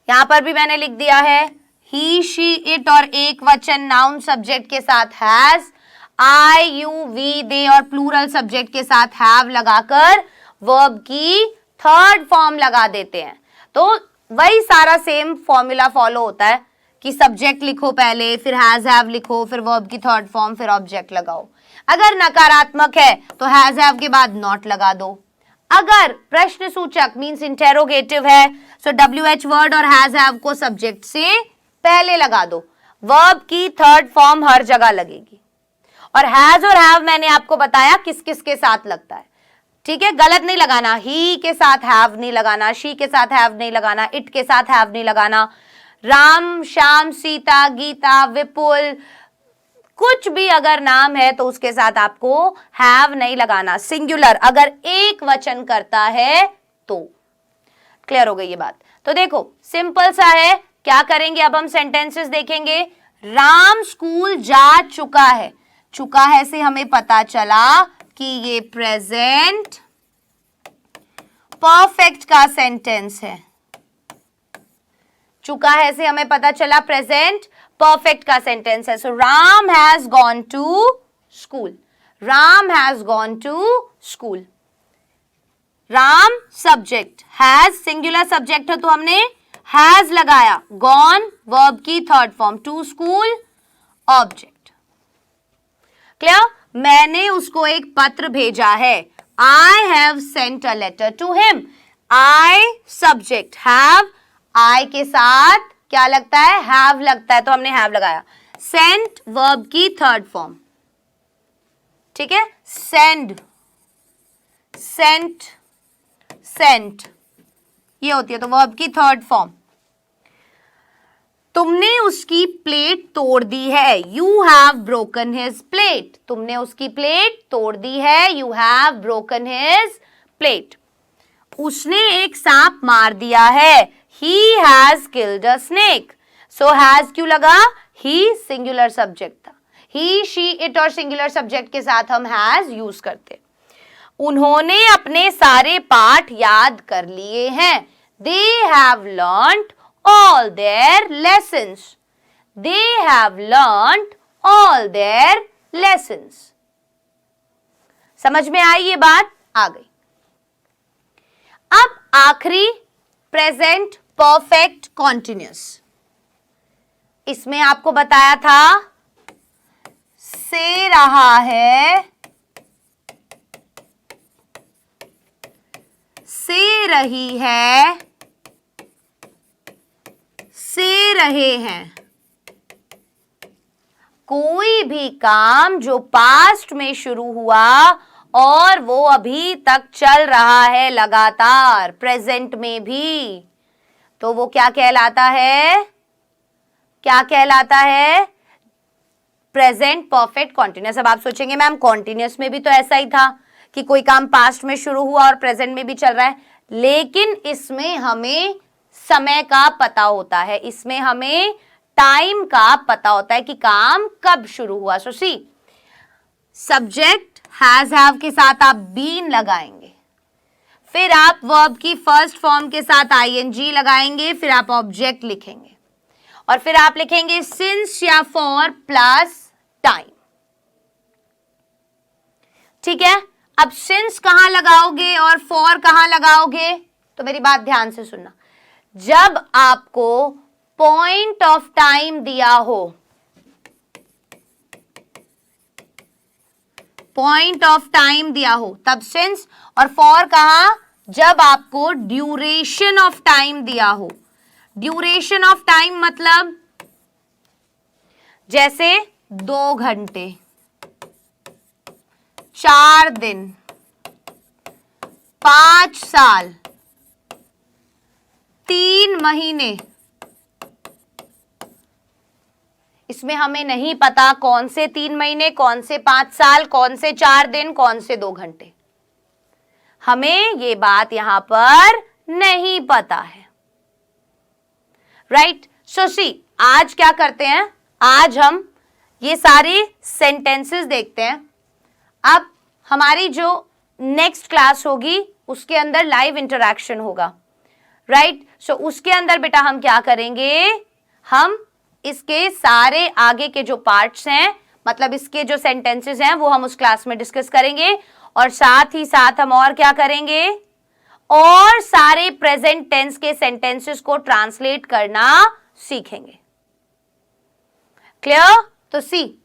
यहां पर भी मैंने लिख दिया है ही, शी, इट और एक वचन नाउन सब्जेक्ट के साथ हैज, आई, यू, वी, दे और प्लूरल सब्जेक्ट के साथ हैव लगाकर वर्ब की थर्ड फॉर्म लगा देते हैं। तो वही सारा सेम फॉर्मूला फॉलो होता है कि सब्जेक्ट लिखो पहले, फिर हैज हैव लिखो, फिर वर्ब की थर्ड फॉर्म, फिर ऑब्जेक्ट लगाओ। अगर नकारात्मक है तो हैज हैव के बाद नॉट लगा दो। अगर प्रश्न सूचक मींस इंटेरोगेटिव है सो WH वर्ड और हैज हैव को सब्जेक्ट से पहले लगा दो। वर्ब की थर्ड फॉर्म हर जगह लगेगी। और हैज और हैव मैंने आपको बताया किस किस के साथ लगता है, ठीक है? गलत नहीं लगाना, ही के साथ हैव नहीं लगाना, शी के साथ हैव नहीं लगाना, इट के साथ हैव नहीं लगाना, राम, श्याम, सीता, गीता, विपुल, कुछ भी अगर नाम है तो उसके साथ आपको हैव नहीं लगाना। सिंगुलर अगर एक वचन करता है तो। क्लियर हो गई ये बात? तो देखो सिंपल सा है, क्या करेंगे अब हम सेंटेंसेस देखेंगे। राम स्कूल जा चुका है, चुका है से हमें पता चला कि ये प्रेजेंट परफेक्ट का सेंटेंस है। चुका है से हमें पता चला प्रेजेंट परफेक्ट का सेंटेंस है। So Ram has gone to school, Ram has gone to school. Ram subject, has singular subject है तो हमने हैज लगाया, गॉन वर्ब की third form, to school object. Clear? मैंने उसको एक पत्र भेजा है, I have sent a letter to him. I subject, have I के साथ क्या लगता है? हैव लगता है तो हमने हैव लगाया। सेंट वर्ब की थर्ड फॉर्म, ठीक है? सेंड, सेंट, सेंट ये होती है तो वर्ब की थर्ड फॉर्म। तुमने उसकी प्लेट तोड़ दी है, you have broken his plate. तुमने उसकी प्लेट तोड़ दी है, you have broken his plate. उसने एक सांप मार दिया है, he has killed a snake. So has क्यों लगा? he सिंगुलर सब्जेक्ट था, he, she, it और सिंगुलर सब्जेक्ट के साथ हम has यूज करते। उन्होंने अपने सारे पाठ याद कर लिए हैं, they have learnt all their lessons. They have learnt all their lessons. समझ में आई ये बात? आ गई। अब आखिरी प्रेजेंट परफेक्ट कॉन्टिन्यूअस, इसमें आपको बताया था से रहा है, से रही है, से रहे हैं। कोई भी काम जो पास्ट में शुरू हुआ और वो अभी तक चल रहा है लगातार प्रेजेंट में भी, तो वो क्या कहलाता है? क्या कहलाता है? Present perfect continuous. अब आप सोचेंगे मैम कॉन्टिन्यूअस में भी तो ऐसा ही था कि कोई काम पास्ट में शुरू हुआ और प्रेजेंट में भी चल रहा है, लेकिन इसमें हमें समय का पता होता है, इसमें हमें टाइम का पता होता है कि काम कब शुरू हुआ। सो सी सब्जेक्ट हैज हैव के साथ आप बीन लगाएंगे, फिर आप वर्ब की फर्स्ट फॉर्म के साथ आईएनजी लगाएंगे, फिर आप ऑब्जेक्ट लिखेंगे और फिर आप लिखेंगे सिंस या फॉर प्लस टाइम। ठीक है, अब सिंस कहां लगाओगे और फॉर कहां लगाओगे, तो मेरी बात ध्यान से सुनना। जब आपको पॉइंट ऑफ टाइम दिया हो, पॉइंट ऑफ टाइम दिया हो तब सिंस, और फॉर कहां, जब आपको ड्यूरेशन ऑफ टाइम दिया हो। ड्यूरेशन ऑफ टाइम मतलब जैसे 2 घंटे, 4 दिन, 5 साल, 3 महीने। इसमें हमें नहीं पता कौन से 3 महीने, कौन से 5 साल, कौन से 4 दिन, कौन से 2 घंटे। हमें ये बात यहां पर नहीं पता है। राइट, सो सी आज क्या करते हैं, आज हम ये सारी सेंटेंसेस देखते हैं। अब हमारी जो नेक्स्ट क्लास होगी उसके अंदर लाइव इंटरैक्शन होगा। राइट, सो उसके अंदर बेटा हम क्या करेंगे, हम इसके सारे आगे के जो पार्ट्स हैं, मतलब इसके जो सेंटेंसेस हैं वो हम उस क्लास में डिस्कस करेंगे, और साथ ही साथ हम और क्या करेंगे, और सारे प्रेजेंट टेंस के सेंटेंसेस को ट्रांसलेट करना सीखेंगे। क्लियर, तो सी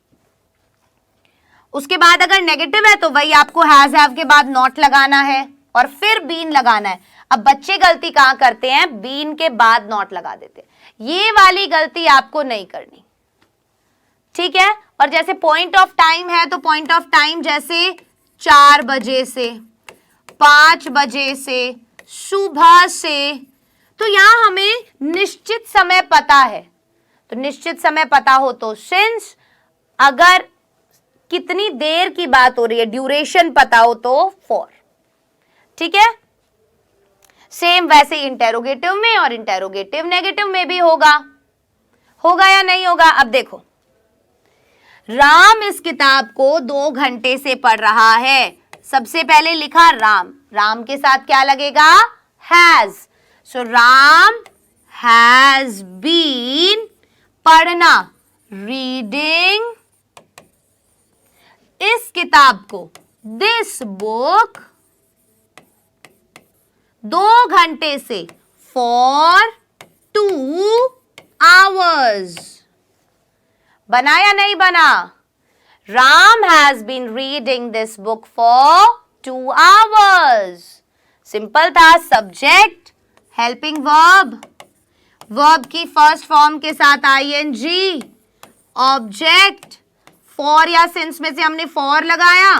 उसके बाद अगर नेगेटिव है तो वही आपको हैज हैव के बाद नॉट लगाना है और फिर बीन लगाना है। अब बच्चे गलती कहां करते हैं, बीन के बाद नॉट लगा देते हैं, ये वाली गलती आपको नहीं करनी। ठीक है, और जैसे पॉइंट ऑफ टाइम है तो पॉइंट ऑफ टाइम जैसे 4 बजे से, 5 बजे से, सुबह से, तो यहां हमें निश्चित समय पता है, तो निश्चित समय पता हो तो सिंस, अगर कितनी देर की बात हो रही है, ड्यूरेशन पता हो तो फॉर। ठीक है, सेम वैसे इंटेरोगेटिव में और इंटेरोगेटिव नेगेटिव में भी होगा या नहीं होगा। अब देखो, राम इस किताब को 2 घंटे से पढ़ रहा है। सबसे पहले लिखा राम, राम के साथ क्या लगेगा, has. So Ram has been, पढ़ना, रीडिंग, इस किताब को, दिस बुक, 2 घंटे से, फॉर 2 आवर्स। बना या नहीं बना, Ram has been reading this book for 2 hours. Simple था, सब्जेक्ट, हेल्पिंग वर्ब, वर्ब की फर्स्ट फॉर्म के साथ आईएनजी, ऑब्जेक्ट, फॉर या सिंस में से हमने फॉर लगाया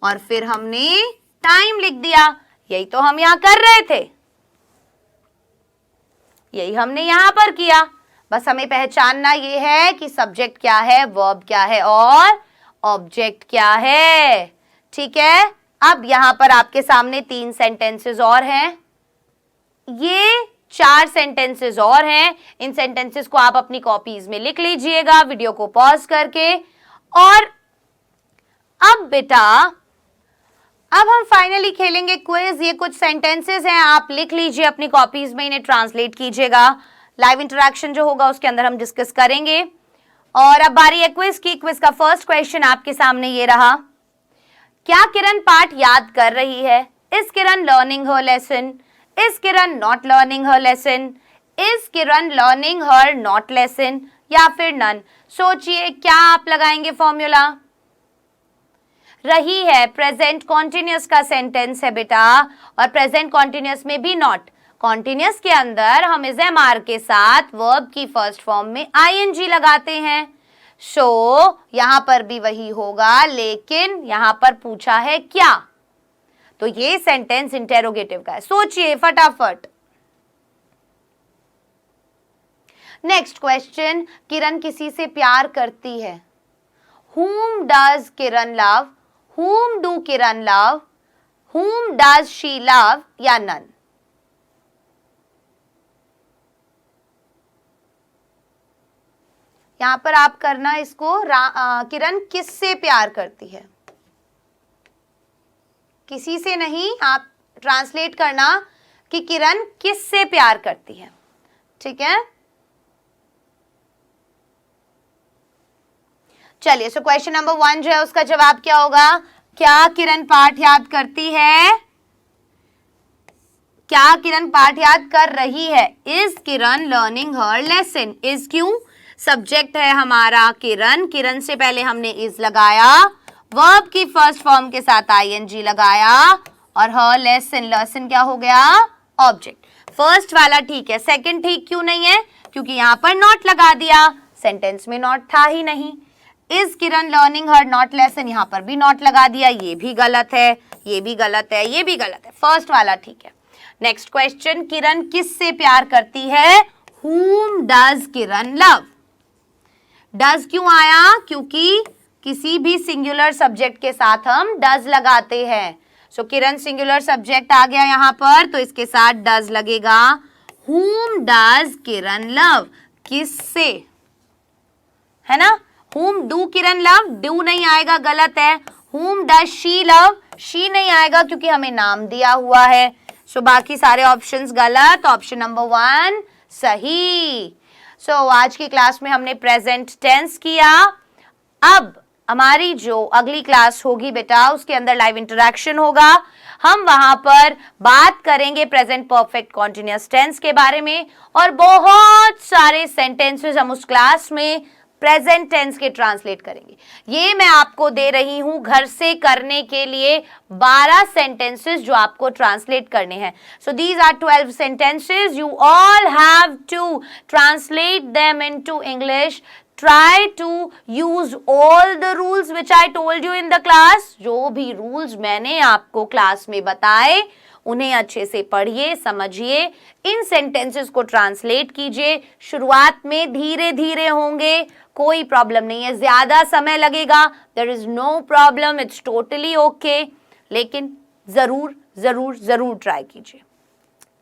और फिर हमने टाइम लिख दिया। यही तो हम यहां कर रहे थे, यही हमने यहां पर किया। बस हमें पहचानना ये है कि सब्जेक्ट क्या है, वर्ब क्या है और ऑब्जेक्ट क्या है। ठीक है, अब यहां पर आपके सामने 3 सेंटेंसेस और हैं, ये 4 सेंटेंसेस और हैं। इन सेंटेंसेस को आप अपनी कॉपीज में लिख लीजिएगा वीडियो को पॉज करके। और अब बेटा, अब हम फाइनली खेलेंगे क्विज। ये कुछ सेंटेंसेस हैं, आप लिख लीजिए अपनी कॉपीज में, इन्हें ट्रांसलेट कीजिएगा। लाइव इंटरेक्शन जो होगा उसके अंदर हम डिस्कस करेंगे। और अब बारी है क्विज की। क्विज का फर्स्ट क्वेश्चन आपके सामने ये रहा, क्या किरण पाठ याद कर रही है? Is Kiran learning her lesson? Is Kiran not learning her lesson? Is Kiran learning her not lesson? या फिर नन? सोचिए क्या आप लगाएंगे फॉर्मूला। रही है प्रेजेंट कॉन्टिन्यूअस का सेंटेंस है बेटा, और प्रेजेंट कॉन्टिन्यूअस में भी नॉट। कॉन्टिन्यूअस के अंदर हम इज एम आर के साथ वर्ब की फर्स्ट फॉर्म में आईएनजी लगाते हैं। सो यहां पर भी वही होगा, लेकिन यहां पर पूछा है क्या, तो ये सेंटेंस इंटेरोगेटिव का है। सोचिए फटाफट। नेक्स्ट क्वेश्चन, किरण किसी से प्यार करती है। Whom does Kiran love? Whom do Kiran love? Whom does she love? या none? यहां पर आप करना इसको, किरण किससे प्यार करती है, किसी से नहीं, आप ट्रांसलेट करना कि किरण किससे प्यार करती है, ठीक है। चलिए, सो क्वेश्चन नंबर 1 जो है उसका जवाब क्या होगा? क्या किरण पाठ याद करती है? क्या किरण पाठ याद कर रही है? Is Kiran learning her lesson? Is क्यों? सब्जेक्ट है हमारा किरण, किरण से पहले हमने इज लगाया, वर्ब की फर्स्ट फॉर्म के साथ आईएनजी लगाया, और हर लेसन, लेसन क्या हो गया? ऑब्जेक्ट। फर्स्ट वाला ठीक है, सेकंड ठीक क्यों नहीं है? क्योंकि यहां पर नॉट लगा दिया, सेंटेंस में नॉट था ही नहीं। Is Kiran learning her not lesson, यहां पर भी नॉट लगा दिया, ये भी गलत है, ये भी गलत है, ये भी गलत है। फर्स्ट वाला ठीक है। नेक्स्ट क्वेश्चन, किरण किससे प्यार करती है? whom does Kiran love? Does क्यों आया? क्योंकि किसी भी सिंगुलर सब्जेक्ट के साथ हम डज लगाते हैं। सो किरण सिंगुलर सब्जेक्ट आ गया यहां पर, तो इसके साथ डज लगेगा। whom does Kiran love? किससे, है ना? whom do Kiran love? do नहीं आएगा, गलत है। whom does she love? she नहीं आएगा क्योंकि हमें नाम दिया हुआ है। सो बाकी सारे ऑप्शंस गलत, ऑप्शन नंबर 1 सही। सो आज की क्लास में हमने प्रेजेंट टेंस किया। अब हमारी जो अगली क्लास होगी बेटा, उसके अंदर लाइव इंटरेक्शन होगा। हम वहां पर बात करेंगे प्रेजेंट परफेक्ट कॉन्टिन्यूअस टेंस के बारे में, और बहुत सारे सेंटेंसेस हम उस क्लास में प्रेजेंट टेंस के ट्रांसलेट करेंगे। ये मैं आपको दे रही हूं घर से करने के लिए 12 सेंटेंसेस जो आपको ट्रांसलेट करने हैं। So these are 12 sentences, you all have to translate them into English. Try to use all the rules which I told you in the class. जो भी rules मैंने आपको क्लास में बताए उन्हें अच्छे से पढ़िए, समझिए, इन सेंटेंसेस को ट्रांसलेट कीजिए। शुरुआत में धीरे धीरे होंगे, कोई प्रॉब्लम नहीं है, ज्यादा समय लगेगा, there is no problem, it's totally okay, लेकिन जरूर जरूर जरूर ट्राई कीजिए,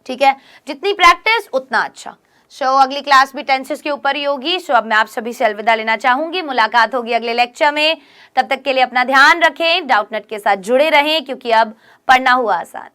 ठीक है। जितनी प्रैक्टिस उतना अच्छा। सो अगली क्लास भी टेंसेस के ऊपर ही होगी। सो अब मैं आप सभी से अलविदा लेना चाहूंगी, मुलाकात होगी अगले लेक्चर में। तब तक के लिए अपना ध्यान रखें, डाउटनेट के साथ जुड़े रहें, क्योंकि अब पढ़ना हुआ आसान।